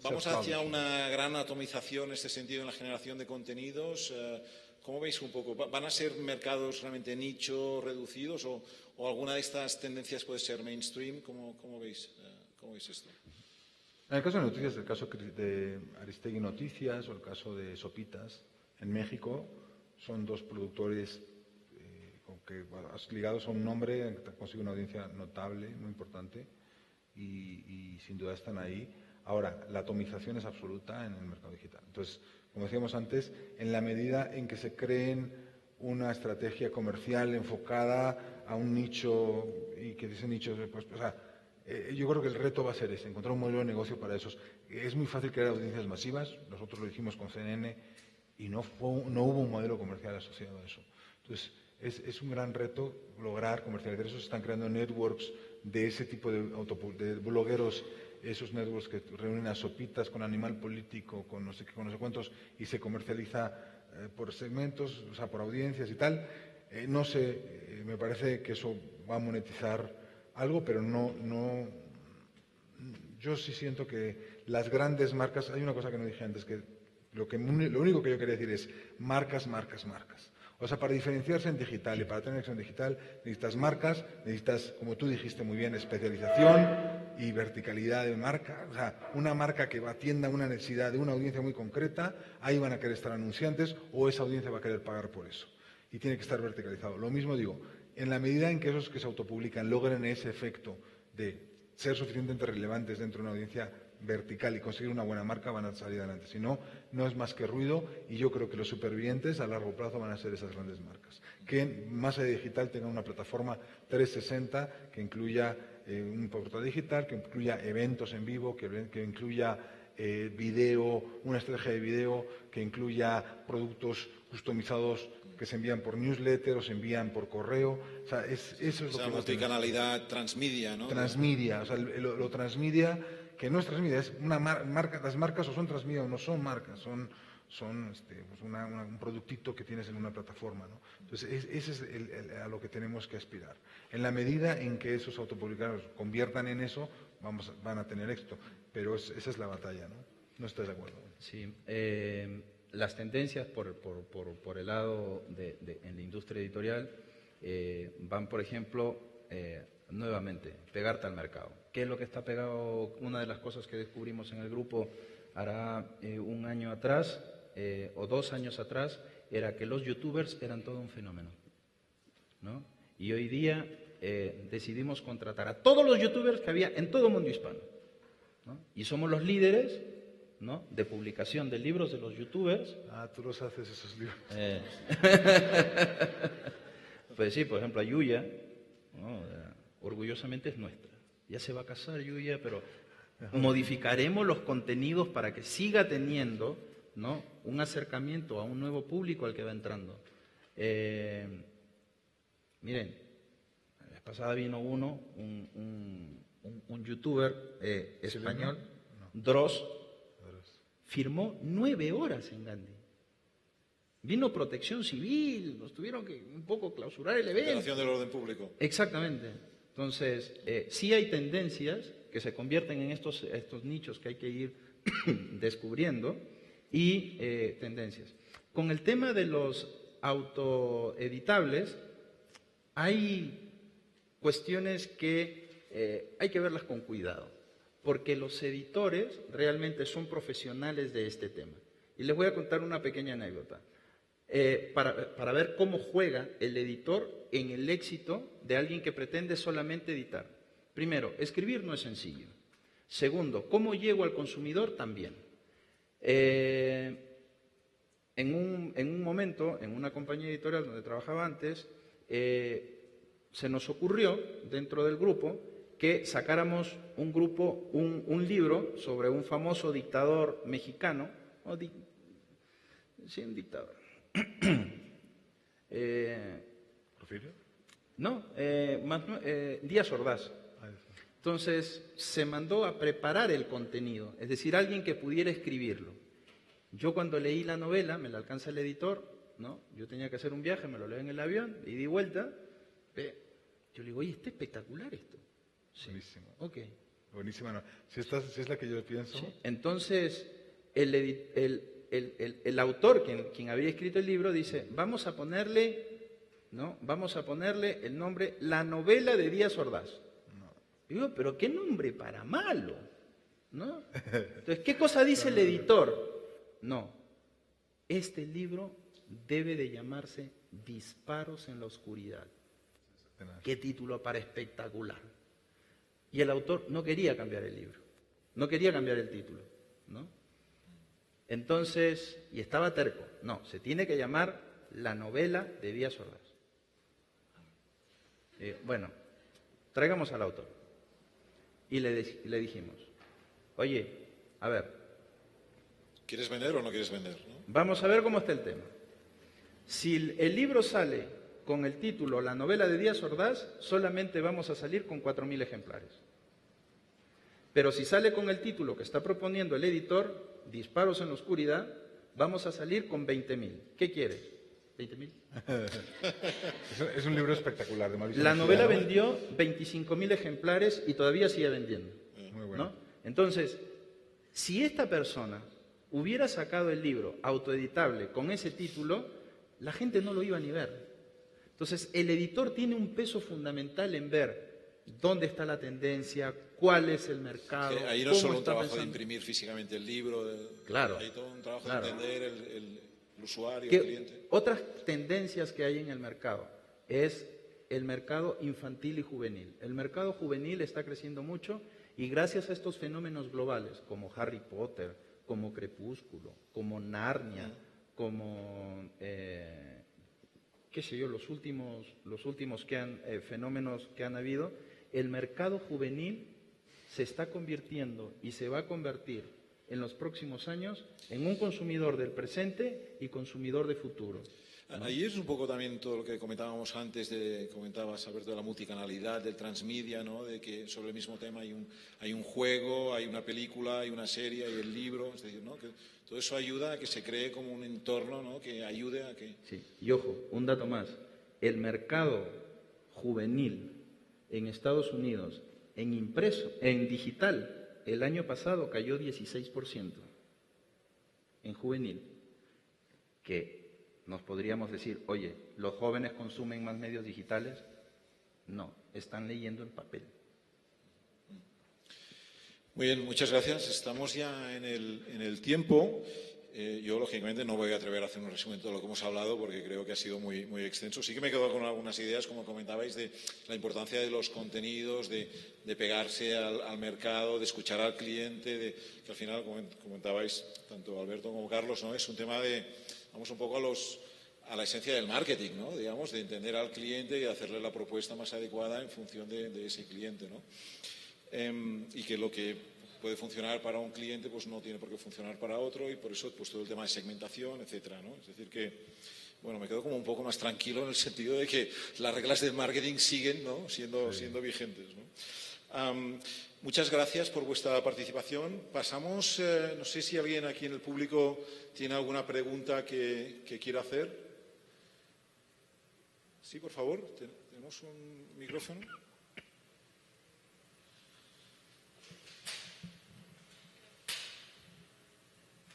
Vamos hacia una gran atomización en este sentido en la generación de contenidos. ¿Cómo veis un poco? ¿Van a ser mercados realmente nicho, reducidos, o alguna de estas tendencias puede ser mainstream? ¿Cómo veis esto? En el caso de noticias, el caso de Aristegui Noticias o el caso de Sopitas, en México, son dos productores ligados a un nombre que consigue una audiencia notable, muy importante, y sin duda están ahí. Ahora, la atomización es absoluta en el mercado digital. Entonces, como decíamos antes, en la medida en que se creen una estrategia comercial enfocada a un nicho y que ese nicho, pues, o sea, yo creo que el reto va a ser ese, encontrar un modelo de negocio para esos. Es muy fácil crear audiencias masivas, nosotros lo dijimos con CNN y no hubo un modelo comercial asociado a eso. Entonces, es un gran reto lograr comercializar eso. Se están creando networks de ese tipo de blogueros, esos networks que reúnen a Sopitas con Animal Político, con no sé qué, con no sé cuántos, y se comercializa por segmentos, o sea, por audiencias y tal. No sé, me parece que eso va a monetizar algo, pero no. Yo sí siento que las grandes marcas, hay una cosa que no dije antes, que lo único que yo quería decir es marcas. O sea, para diferenciarse en digital y para tener acción digital necesitas marcas, necesitas, como tú dijiste muy bien, especialización y verticalidad de marca. O sea, una marca que atienda una necesidad de una audiencia muy concreta, ahí van a querer estar anunciantes o esa audiencia va a querer pagar por eso. Y tiene que estar verticalizado. Lo mismo digo, en la medida en que esos que se autopublican logren ese efecto de ser suficientemente relevantes dentro de una audiencia vertical y conseguir una buena marca, van a salir adelante. Si no, no es más que ruido, y yo creo que los supervivientes a largo plazo van a ser esas grandes marcas. Que más allá de digital tengan una plataforma 360 que incluya un portal digital, que incluya eventos en vivo, que incluya video, una estrategia de video, que incluya productos customizados que se envían por newsletter o se envían por correo. O sea, eso es lo que... La multicanalidad transmedia, ¿no? Transmedia, o sea, lo transmedia, que no es transmedia, es una marca. Las marcas o son transmedia o no son marcas, son son pues un productito que tienes en una plataforma, ¿no? Entonces, ese es a lo que tenemos que aspirar. En la medida en que esos autopublicados conviertan en eso, van a tener éxito. Pero esa es la batalla, ¿no? ¿No estás de acuerdo? Sí. Las tendencias por el lado en la industria editorial van, por ejemplo, nuevamente, pegarte al mercado. ¿Qué es lo que está pegado? Una de las cosas que descubrimos en el grupo hará un año atrás o 2 años atrás era que los youtubers eran todo un fenómeno, ¿no? Y hoy día decidimos contratar a todos los youtubers que había en todo el mundo hispano, ¿no? Y somos los líderes, ¿no?, de publicación de libros de los youtubers. Ah, tú los haces esos libros. Pues sí, por ejemplo, a Yuya, ¿no?, orgullosamente es nuestra. Ya se va a casar Yuya, pero modificaremos los contenidos para que siga teniendo, ¿no?, un acercamiento a un nuevo público al que va entrando. Miren, la vez pasada vino un youtuber español, Dross, firmó 9 horas en Gandhi. Vino Protección Civil, nos tuvieron que un poco clausurar el evento. Alteración del orden público. Exactamente. Entonces, sí hay tendencias que se convierten en estos nichos que hay que ir descubriendo y tendencias. Con el tema de los autoeditables, hay cuestiones que hay que verlas con cuidado, porque los editores realmente son profesionales de este tema. Y les voy a contar una pequeña anécdota. Para ver cómo juega el editor en el éxito de alguien que pretende solamente editar. Primero, escribir no es sencillo. Segundo, cómo llego al consumidor también. En un momento, en una compañía editorial donde trabajaba antes, se nos ocurrió dentro del grupo que sacáramos un libro sobre un famoso dictador mexicano, sí, un dictador. ¿Porfirio? No, Díaz Ordaz. Entonces se mandó a preparar el contenido, es decir, alguien que pudiera escribirlo. Yo cuando leí la novela, me la alcanza el editor, ¿no? Yo tenía que hacer un viaje, me lo leo en el avión, y di vuelta. Yo le digo, oye, está espectacular esto. Sí. Buenísimo. Ok. Buenísima, ¿no? Si es la que yo pienso. Sí. Entonces, el autor, quien había escrito el libro, dice, vamos a ponerle el nombre La novela de Díaz Ordaz. No. Digo, pero qué nombre para malo, ¿no? Entonces, ¿qué cosa dice el editor? No, este libro debe de llamarse Disparos en la oscuridad. Qué título para espectacular. Y el autor no quería cambiar el libro, no quería cambiar el título, ¿no? Entonces, y estaba terco, no, se tiene que llamar La novela de Díaz Ordaz. Bueno, traigamos al autor. Y le dijimos, oye, a ver. ¿Quieres vender o no quieres vender? ¿No? Vamos a ver cómo está el tema. Si el libro sale con el título La novela de Díaz Ordaz, solamente vamos a salir con 4.000 ejemplares. Pero si sale con el título que está proponiendo el editor, Disparos en la oscuridad, vamos a salir con 20.000. ¿Qué quieres? ¿20.000? Es un libro espectacular de Mauricio. La novela vendió 25.000 ejemplares y todavía sigue vendiendo. Muy bueno. ¿No? Entonces, si esta persona hubiera sacado el libro autoeditable con ese título, la gente no lo iba ni ver. Entonces, el editor tiene un peso fundamental en ver dónde está la tendencia, cuál es el mercado. Que ahí no es solo un trabajo de imprimir físicamente el libro, claro, hay todo un trabajo de entender el usuario, el cliente. Otras tendencias que hay en el mercado es el mercado infantil y juvenil. El mercado juvenil está creciendo mucho y gracias a estos fenómenos globales como Harry Potter, como Crepúsculo, como Narnia, como qué sé yo, los últimos fenómenos que han habido, el mercado juvenil se está convirtiendo y se va a convertir en los próximos años en un consumidor del presente y consumidor de futuro. ¿No? Ahí es un poco también todo lo que comentábamos antes, comentabas, Alberto, de la multicanalidad, del transmedia, ¿no? De que sobre el mismo tema hay un juego, hay una película, hay una serie, hay el libro, es decir, ¿no? Que todo eso ayuda a que se cree como un entorno, ¿no? Que ayude a que... Sí, y ojo, un dato más, el mercado juvenil en Estados Unidos en impreso, en digital, el año pasado cayó 16% en juvenil, que nos podríamos decir, oye, ¿los jóvenes consumen más medios digitales? No, están leyendo en papel. Muy bien, muchas gracias. Estamos ya en el tiempo. Yo, lógicamente, no voy a atrever a hacer un resumen de todo lo que hemos hablado porque creo que ha sido muy, muy extenso. Sí que me he quedado con algunas ideas, como comentabais, de la importancia de los contenidos, de pegarse al mercado, de escuchar al cliente, que al final, como comentabais tanto Alberto como Carlos, ¿no? Es un tema de, vamos un poco a la esencia del marketing, ¿no? Digamos, de entender al cliente y hacerle la propuesta más adecuada en función de ese cliente, ¿no? Y que lo que puede funcionar para un cliente pues no tiene por qué funcionar para otro, y por eso pues todo el tema de segmentación, etcétera, ¿no? Es decir que, bueno, me quedo como un poco más tranquilo en el sentido de que las reglas del marketing siguen, ¿no? siendo vigentes, ¿no? Muchas gracias por vuestra participación. Pasamos, no sé si alguien aquí en el público tiene alguna pregunta que quiera hacer. Sí, por favor, tenemos un micrófono.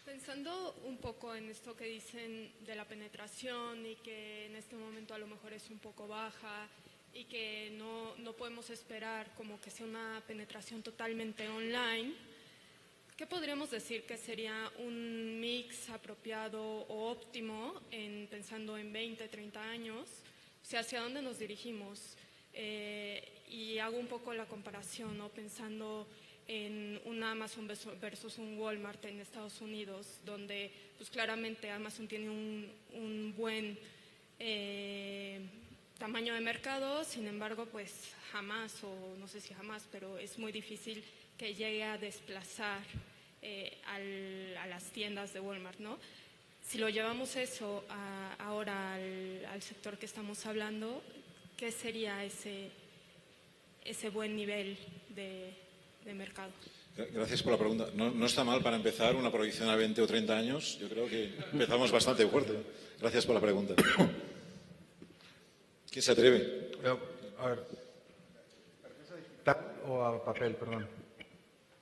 Pensando un poco en esto que dicen de la penetración y que en este momento a lo mejor es un poco baja y que no podemos esperar como que sea una penetración totalmente online, ¿qué podríamos decir que sería un mix apropiado o óptimo pensando en 20, 30 años? O sea, ¿hacia dónde nos dirigimos? Y hago un poco la comparación, ¿no? Pensando en un Amazon versus un Walmart en Estados Unidos, donde pues claramente Amazon tiene un buen tamaño de mercado, sin embargo pues jamás, o no sé si jamás, pero es muy difícil que llegue a desplazar a las tiendas de Walmart, ¿no? Si lo llevamos eso ahora al sector que estamos hablando, ¿qué sería ese buen nivel de mercado? Gracias por la pregunta. No está mal para empezar una proyección a 20 o 30 años. Yo creo que empezamos bastante fuerte. Gracias por la pregunta. ¿Quién se atreve? A ver, ¿digital o a papel, perdón?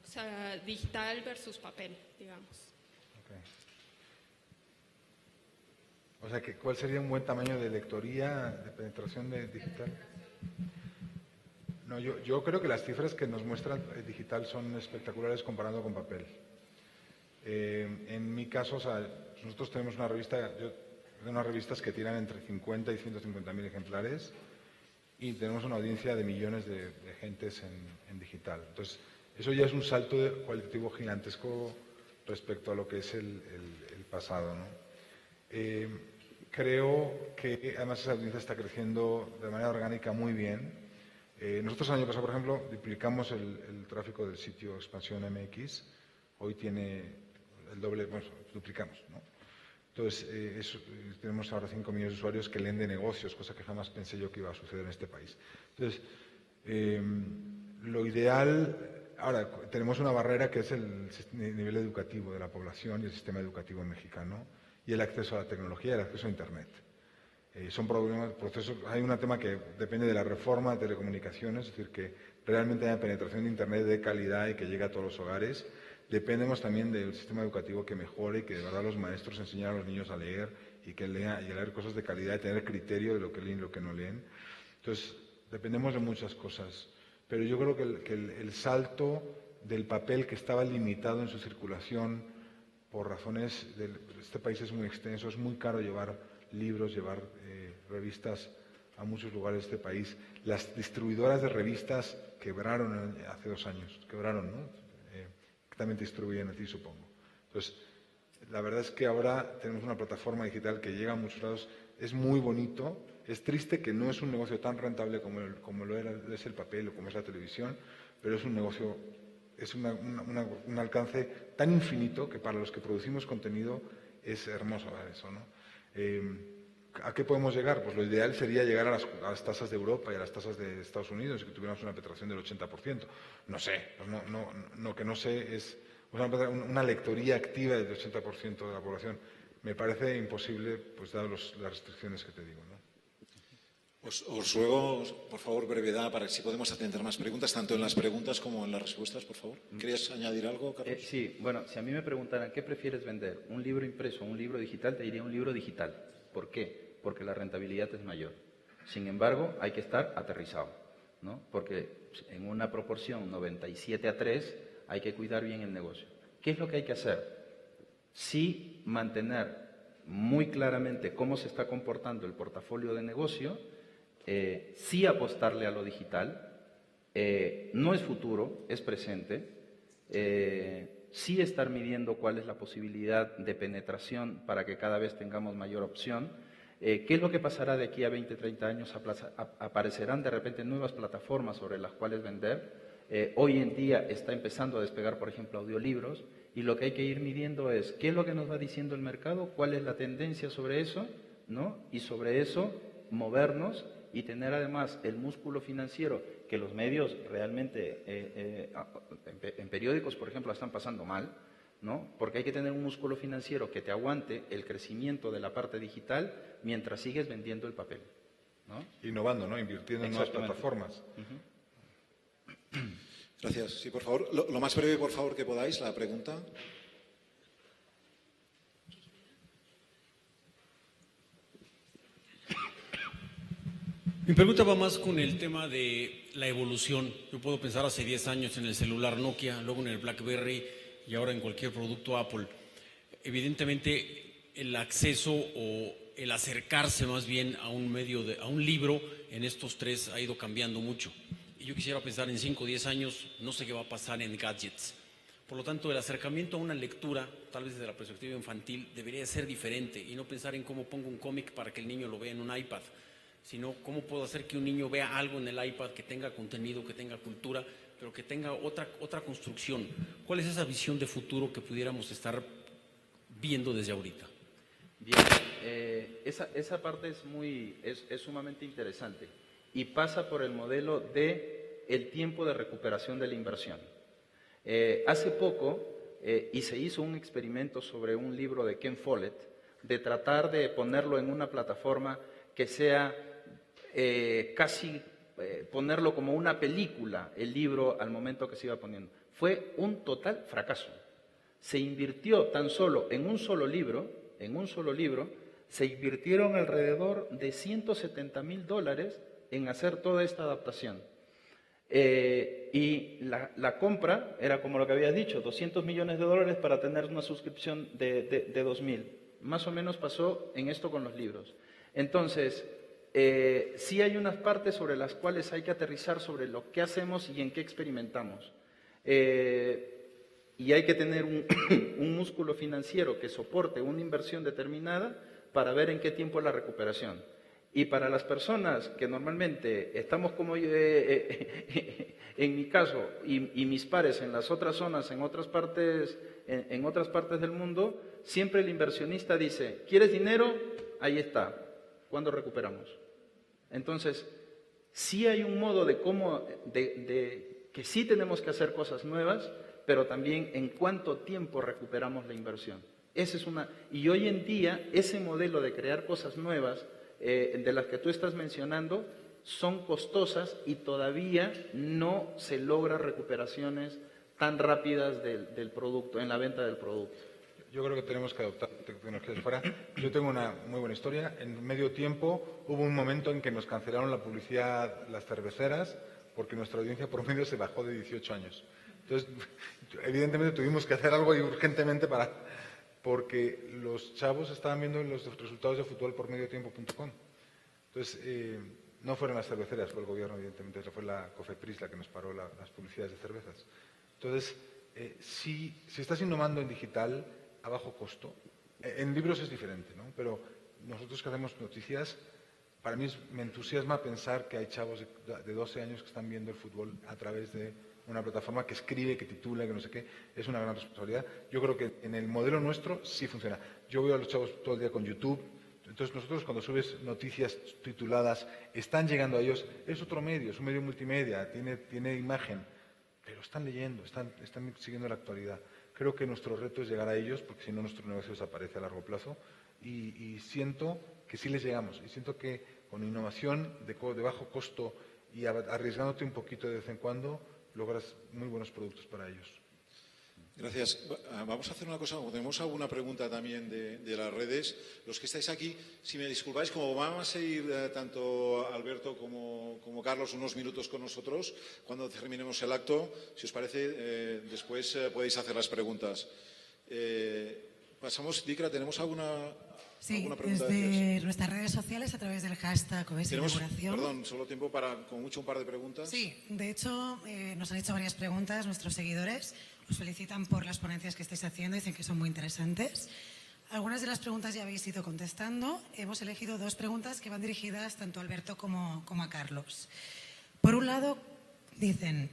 O sea, digital versus papel, digamos. Okay. O sea, ¿cuál sería un buen tamaño de lectoría, de penetración de digital? No, yo creo que las cifras que nos muestra el digital son espectaculares comparando con papel. En mi caso, o sea, nosotros tenemos una revista, unas revistas que tiran entre 50 y 150.000 ejemplares y tenemos una audiencia de millones de gentes en digital. Entonces, eso ya es un salto cualitativo gigantesco respecto a lo que es el pasado, ¿no? Creo que además esa audiencia está creciendo de manera orgánica muy bien. Nosotros el año pasado, por ejemplo, duplicamos el tráfico del sitio Expansión MX. Hoy tiene el doble, bueno, duplicamos, ¿no? Entonces, tenemos ahora 5 millones de usuarios que leen de negocios, cosa que jamás pensé yo que iba a suceder en este país. Entonces, lo ideal, ahora tenemos una barrera que es el nivel educativo de la población y el sistema educativo mexicano y el acceso a la tecnología y el acceso a Internet. Son procesos, hay un tema que depende de la reforma de telecomunicaciones, es decir, que realmente haya penetración de Internet de calidad y que llegue a todos los hogares. Dependemos también del sistema educativo que mejore y que de verdad los maestros enseñen a los niños a leer y que lean y a leer cosas de calidad y tener criterio de lo que leen y lo que no leen. Entonces, dependemos de muchas cosas, pero yo creo que el salto del papel que estaba limitado en su circulación por razones este país es muy extenso, es muy caro llevar libros, llevar revistas a muchos lugares de este país. Las distribuidoras de revistas quebraron hace 2 años, quebraron, ¿no? Que también te distribuyen a ti, supongo. Entonces, la verdad es que ahora tenemos una plataforma digital que llega a muchos lados, es muy bonito, es triste que no es un negocio tan rentable como lo es el papel o como es la televisión, pero es un negocio es un alcance tan infinito que para los que producimos contenido es hermoso ver eso, ¿no? ¿A qué podemos llegar? Pues lo ideal sería llegar a las tasas de Europa y a las tasas de Estados Unidos y que tuviéramos una penetración del 80%. No sé, lo que no sé es una lectoría activa del 80% de la población. Me parece imposible, pues dadas las restricciones que te digo, ¿no? Os ruego, por favor, brevedad para que si podemos atender más preguntas, tanto en las preguntas como en las respuestas, por favor. ¿Querías añadir algo, Carlos? Sí, bueno, si a mí me preguntaran qué prefieres vender, un libro impreso o un libro digital, te diría un libro digital. ¿Por qué? Porque la rentabilidad es mayor. Sin embargo, hay que estar aterrizado, ¿no? Porque en una proporción 97:3 hay que cuidar bien el negocio. ¿Qué es lo que hay que hacer? Sí mantener muy claramente cómo se está comportando el portafolio de negocio, sí apostarle a lo digital, no es futuro, es presente, sí estar midiendo cuál es la posibilidad de penetración para que cada vez tengamos mayor opción. ¿Qué es lo que pasará de aquí a 20, 30 años? Aparecerán de repente nuevas plataformas sobre las cuales vender. Hoy en día está empezando a despegar, por ejemplo, audiolibros, y lo que hay que ir midiendo es qué es lo que nos va diciendo el mercado, cuál es la tendencia sobre eso, ¿no? Y sobre eso movernos y tener además el músculo financiero que los medios realmente en periódicos, por ejemplo, están pasando mal, ¿no? Porque hay que tener un músculo financiero que te aguante el crecimiento de la parte digital mientras sigues vendiendo el papel, ¿no? Innovando, ¿no? Invirtiendo en nuevas plataformas. Gracias. Sí, por favor. Lo más breve, por favor, que podáis, la pregunta. Mi pregunta va más con el tema de la evolución. Yo puedo pensar hace 10 años en el celular Nokia, luego en el BlackBerry y ahora en cualquier producto Apple. Evidentemente, el acceso o el acercarse más bien a un a un libro en estos tres ha ido cambiando mucho. Y yo quisiera pensar en 5 o 10 años, no sé qué va a pasar en gadgets. Por lo tanto, el acercamiento a una lectura, tal vez desde la perspectiva infantil, debería ser diferente y no pensar en cómo pongo un cómic para que el niño lo vea en un iPad, sino cómo puedo hacer que un niño vea algo en el iPad que tenga contenido, que tenga cultura, pero que tenga otra construcción. ¿Cuál es esa visión de futuro que pudiéramos estar viendo desde ahorita? Bien, esa parte es sumamente interesante y pasa por el modelo de el tiempo de recuperación de la inversión. Hace poco, y se hizo un experimento sobre un libro de Ken Follett, de tratar de ponerlo en una plataforma que sea casi ponerlo como una película, el libro al momento que se iba poniendo. Fue un total fracaso. Se invirtió tan solo en un solo libro, se invirtieron alrededor de $170,000 en hacer toda esta adaptación. Y la compra era como lo que había dicho, $200 millones para tener una suscripción de 2.000. Más o menos pasó en esto con los libros. Entonces, sí hay unas partes sobre las cuales hay que aterrizar sobre lo que hacemos y en qué experimentamos. Y hay que tener un músculo financiero que soporte una inversión determinada para ver en qué tiempo es la recuperación. Y para las personas que normalmente estamos como yo, en mi caso, y mis pares en las otras zonas, en otras partes del mundo, siempre el inversionista dice, ¿quieres dinero? Ahí está. ¿Cuándo recuperamos? Entonces, sí hay un modo de cómo, que sí tenemos que hacer cosas nuevas, pero también en cuánto tiempo recuperamos la inversión. Y hoy en día, ese modelo de crear cosas nuevas, de las que tú estás mencionando, son costosas y todavía no se logra recuperaciones tan rápidas del producto, en la venta del producto. Yo creo que tenemos que adoptar tecnologías fuera. Yo tengo una muy buena historia. En medio tiempo hubo un momento en que nos cancelaron la publicidad las cerveceras porque nuestra audiencia promedio se bajó de 18 años. Entonces, evidentemente tuvimos que hacer algo y urgentemente porque los chavos estaban viendo los resultados de fútbol por mediotiempo.com. Entonces, no fueron las cerveceras, fue el gobierno, evidentemente, fue la COFEPRIS la que nos paró las publicidades de cervezas. Entonces, si estás innovando en digital a bajo costo, en libros es diferente, ¿no? Pero nosotros que hacemos noticias, para mí me entusiasma pensar que hay chavos de 12 años que están viendo el fútbol a través de una plataforma que escribe, que titula, que no sé qué, es una gran responsabilidad. Yo creo que en el modelo nuestro sí funciona. Yo veo a los chavos todo el día con YouTube, entonces nosotros cuando subes noticias tituladas, están llegando a ellos, es otro medio, es un medio multimedia, tiene imagen, pero están leyendo, están siguiendo la actualidad. Creo que nuestro reto es llegar a ellos, porque si no nuestro negocio desaparece a largo plazo, y siento que sí les llegamos, y siento que con innovación de bajo costo y arriesgándote un poquito de vez en cuando, logras muy buenos productos para ellos. Gracias. Vamos a hacer una cosa, tenemos alguna pregunta también de las redes. Los que estáis aquí, si me disculpáis, como vamos a ir tanto Alberto como Carlos unos minutos con nosotros, cuando terminemos el acto, si os parece, después podéis hacer las preguntas. Pasamos, Dikra, ¿tenemos alguna pregunta? Desde nuestras redes sociales a través del hashtag OBS Inauguración. Perdón, solo tiempo para, con mucho, un par de preguntas. Sí, de hecho, nos han hecho varias preguntas nuestros seguidores. Os felicitan por las ponencias que estáis haciendo, dicen que son muy interesantes. Algunas de las preguntas ya habéis ido contestando. Hemos elegido 2 preguntas que van dirigidas tanto a Alberto como a Carlos. Por un lado, dicen,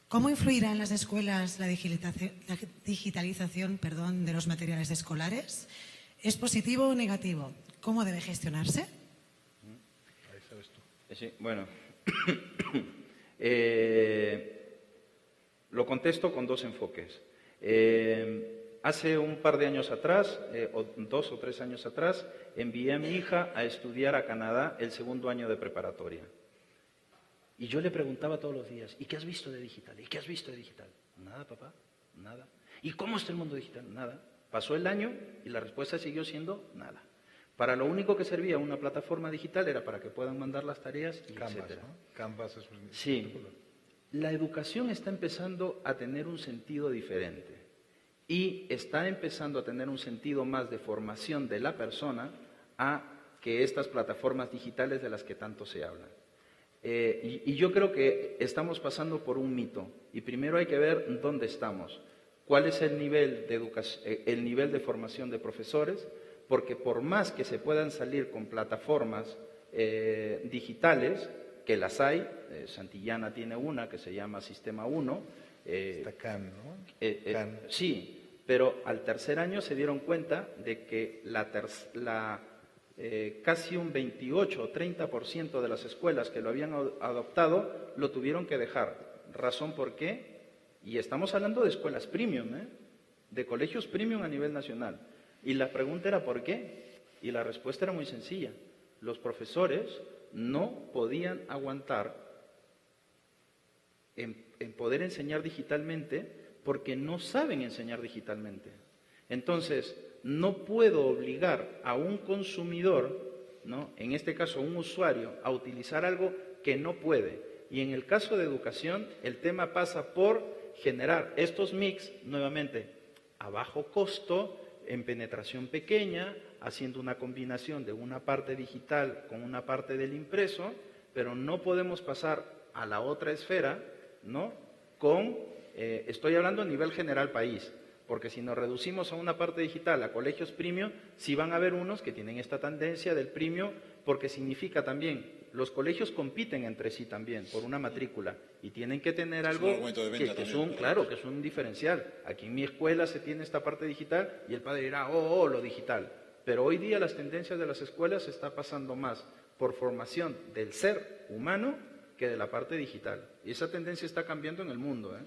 ¿cómo influirá en las escuelas la digitalización de los materiales escolares? ¿Es positivo o negativo? ¿Cómo debe gestionarse? Ahí sabes tú. Sí, bueno, lo contesto con 2 enfoques. Hace un par de años atrás, o 2 o 3 años atrás, envié a mi hija a estudiar a Canadá el 2º año de preparatoria. Y yo le preguntaba todos los días, ¿y qué has visto de digital? ¿Y qué has visto de digital? Nada, papá, nada. ¿Y cómo está el mundo digital? Nada. Pasó el año y la respuesta siguió siendo nada. Para lo único que servía una plataforma digital era para que puedan mandar las tareas y Canvas, etcétera. ¿no? Canvas es un... Sí. La educación está empezando a tener un sentido diferente y está empezando a tener un sentido más de formación de la persona a que estas plataformas digitales de las que tanto se hablan. Y yo creo que estamos pasando por un mito y primero hay que ver dónde estamos, cuál es el nivel de educación, el nivel de formación de profesores, porque por más que se puedan salir con plataformas digitales, que las hay, Santillana tiene una que se llama Sistema 1. Está CAN, ¿no? CAN. Sí, pero al tercer año se dieron cuenta de que casi un 28 o 30% de las escuelas que lo habían adoptado lo tuvieron que dejar. ¿Razón por qué? Y estamos hablando de escuelas premium, de colegios premium a nivel nacional. Y la pregunta era ¿por qué? Y la respuesta era muy sencilla. Los profesores no podían aguantar en poder enseñar digitalmente porque no saben enseñar digitalmente. Entonces, no puedo obligar a un consumidor, ¿no?, en este caso un usuario, a utilizar algo que no puede. Y en el caso de educación, el tema pasa por generar estos mix, nuevamente, a bajo costo, en penetración pequeña, haciendo una combinación de una parte digital con una parte del impreso, pero no podemos pasar a la otra esfera, ¿no?, estoy hablando a nivel general país, porque si nos reducimos a una parte digital, a colegios premium, sí van a haber unos que tienen esta tendencia del premium, porque significa también, los colegios compiten entre sí también por una matrícula y tienen que tener algo que es un diferencial. Aquí en mi escuela se tiene esta parte digital y el padre dirá, lo digital. Pero hoy día las tendencias de las escuelas se está pasando más por formación del ser humano que de la parte digital. Y esa tendencia está cambiando en el mundo,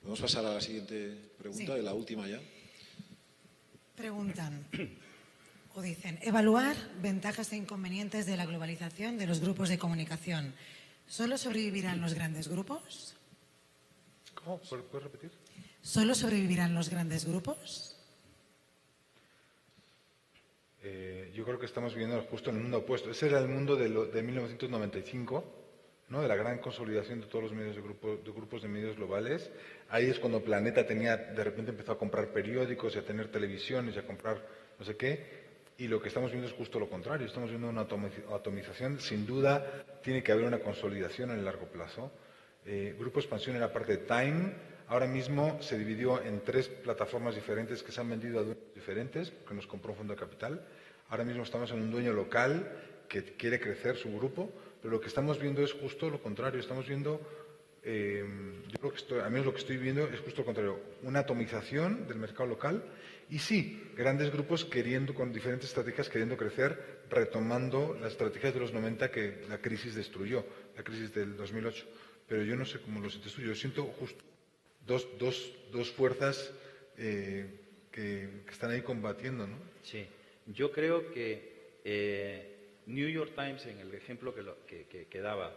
Podemos pasar a la siguiente pregunta, Sí. la última ya. Preguntan, o dicen, evaluar ventajas e inconvenientes de la globalización de los grupos de comunicación. ¿Solo sobrevivirán los grandes grupos? ¿Cómo? ¿Puedes repetir? ¿Solo sobrevivirán los grandes grupos? Yo creo que estamos viviendo justo en el mundo opuesto. Ese era el mundo de 1995, ¿no?, de la gran consolidación de todos los medios de grupos de medios globales. Ahí es cuando Planeta de repente empezó a comprar periódicos y a tener televisiones y a comprar no sé qué. Y lo que estamos viendo es justo lo contrario. Estamos viendo una atomización. Sin duda tiene que haber una consolidación en el largo plazo. Grupo Expansión era parte de Time. Ahora mismo se dividió en 3 plataformas diferentes que se han vendido a dueños diferentes, que nos compró un fondo de capital. Ahora mismo estamos en un dueño local que quiere crecer su grupo, pero lo que estamos viendo es justo lo contrario. Estamos viendo yo creo que al menos lo que estoy viendo es justo lo contrario, una atomización del mercado local y sí, grandes grupos con diferentes estrategias queriendo crecer, retomando las estrategias de los 90 que la crisis destruyó, la crisis del 2008. Pero yo no sé cómo lo sientes tú, yo siento justo dos fuerzas que están ahí combatiendo, ¿no? Sí, yo creo que New York Times, en el ejemplo que daba,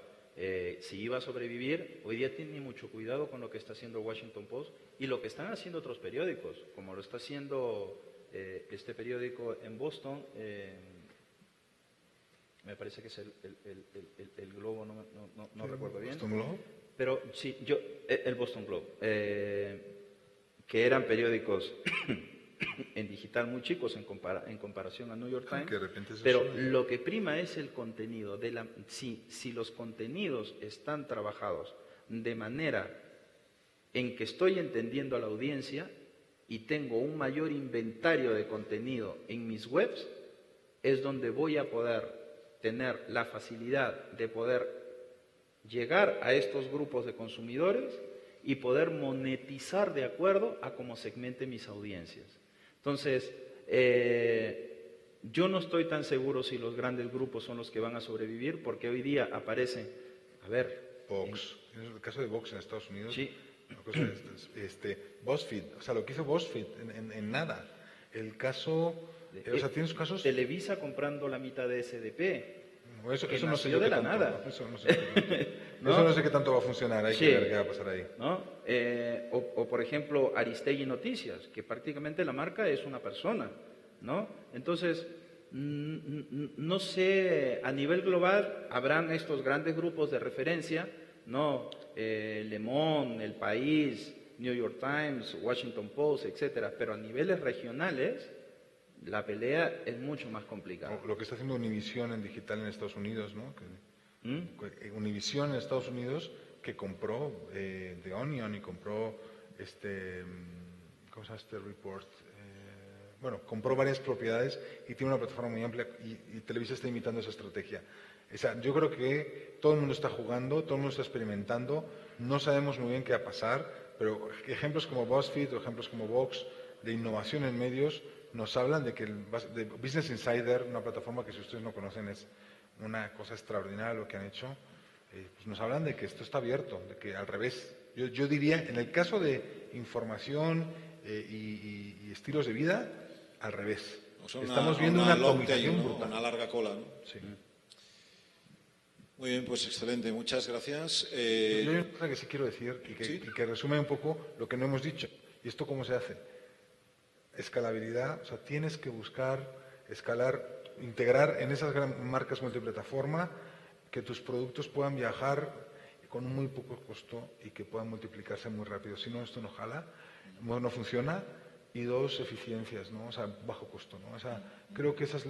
si iba a sobrevivir, hoy día tiene mucho cuidado con lo que está haciendo Washington Post y lo que están haciendo otros periódicos, como lo está haciendo este periódico en Boston, me parece que es el Globo, no recuerdo bien. ¿Boston Globe? Pero sí, el Boston Globe, que eran periódicos en digital muy chicos en comparación a New York Times, que de repente pero lo que prima es el contenido. Si los contenidos están trabajados de manera en que estoy entendiendo a la audiencia y tengo un mayor inventario de contenido en mis webs, es donde voy a poder tener la facilidad de poder llegar a estos grupos de consumidores y poder monetizar de acuerdo a cómo segmente mis audiencias. Entonces, yo no estoy tan seguro si los grandes grupos son los que van a sobrevivir, porque hoy día aparecen, a ver... Vox, en el caso de Vox en Estados Unidos, sí. BuzzFeed, o sea, lo que hizo BuzzFeed en nada. El caso, o sea, tienes casos... Televisa comprando la mitad de SDP. Eso no sé yo de qué la tanto, nada. Eso no sé qué tanto va a funcionar, hay que ver qué va a pasar ahí. ¿No? O por ejemplo, Aristegui Noticias, que prácticamente la marca es una persona, ¿no? Entonces, no sé, a nivel global habrán estos grandes grupos de referencia, ¿no? Le Monde, El País, New York Times, Washington Post, etcétera, pero a niveles regionales la pelea es mucho más complicada. Lo que está haciendo Univision en digital en Estados Unidos, ¿no? Univision en Estados Unidos que compró The Onion y compró ¿cómo se llama este report? Compró varias propiedades y tiene una plataforma muy amplia y Televisa está imitando esa estrategia. O sea, yo creo que todo el mundo está jugando, todo el mundo está experimentando, no sabemos muy bien qué va a pasar, pero ejemplos como BuzzFeed o ejemplos como Vox de innovación en medios nos hablan de que de Business Insider, una plataforma que si ustedes no conocen es una cosa extraordinaria lo que han hecho, pues nos hablan de que esto está abierto, de que al revés. Yo diría, en el caso de información y estilos de vida, al revés. O sea, estamos viendo una atomización ¿no? brutal. Una larga cola, ¿no? Sí. Muy bien, pues excelente, muchas gracias. Yo hay una cosa que sí quiero decir ¿Sí? y que resume un poco lo que no hemos dicho. ¿Y esto cómo se hace? Escalabilidad, o sea, tienes que buscar, escalar, integrar en esas marcas multiplataforma que tus productos puedan viajar con muy poco costo y que puedan multiplicarse muy rápido. Si no, esto no jala, no funciona. Y dos, eficiencias, ¿no? O sea, bajo costo, ¿no? O sea, creo que esa es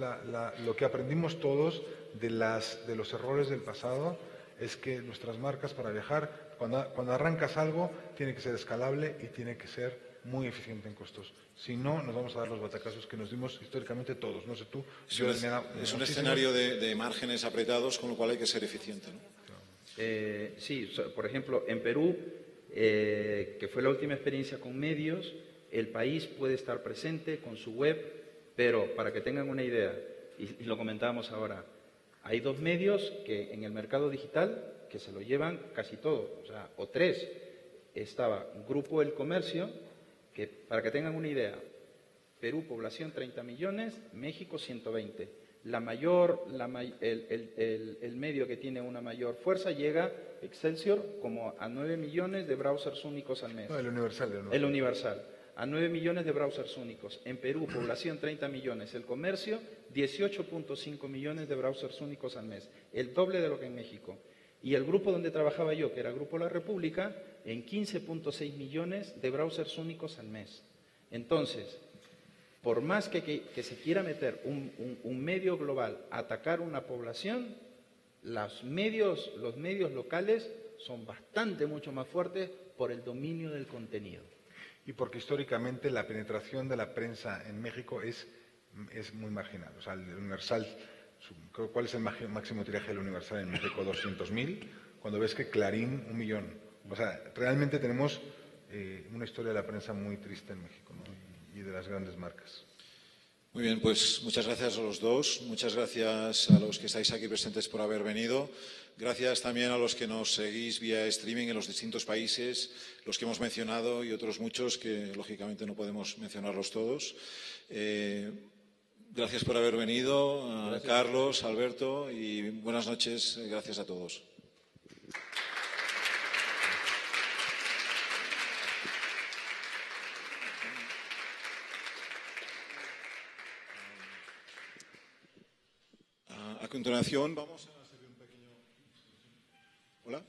lo que aprendimos todos de los errores del pasado, es que nuestras marcas para viajar, cuando arrancas algo, tiene que ser escalable y tiene que ser muy eficiente en costos. Si no, nos vamos a dar los batacazos que nos dimos históricamente todos. No sé tú. Es un escenario de márgenes apretados, con lo cual hay que ser eficiente, ¿no? Sí, por ejemplo, en Perú, que fue la última experiencia con medios, El País puede estar presente con su web, pero para que tengan una idea, y lo comentábamos ahora, hay 2 medios que en el mercado digital que se lo llevan casi todo, o 3. Estaba Grupo El Comercio, que para que tengan una idea, Perú, población 30 millones, México 120. El medio que tiene una mayor fuerza llega, Excelsior, como a 9 millones de browsers únicos al mes. No, el Universal. El Universal. A 9 millones de browsers únicos. En Perú, población 30 millones. El comercio, 18.5 millones de browsers únicos al mes. El doble de lo que en México. Y el grupo donde trabajaba yo, que era Grupo La República, en 15.6 millones de browsers únicos al mes. Entonces, por más que se quiera meter un medio global a atacar una población, los medios locales son mucho más fuertes por el dominio del contenido. Y porque históricamente la penetración de la prensa en México es muy marginal. O sea, el Universal, ¿cuál es el máximo tiraje del Universal en México? 200.000. Cuando ves que Clarín, 1 millón. O sea, realmente tenemos una historia de la prensa muy triste en México, ¿no? Y de las grandes marcas. Muy bien, pues muchas gracias a los dos. Muchas gracias a los que estáis aquí presentes por haber venido. Gracias también a los que nos seguís vía streaming en los distintos países, los que hemos mencionado y otros muchos que, lógicamente, no podemos mencionarlos todos. Gracias por haber venido, a Carlos, Alberto, y buenas noches. Gracias a todos. A continuación vamos a hacer un pequeño... ¿Hola?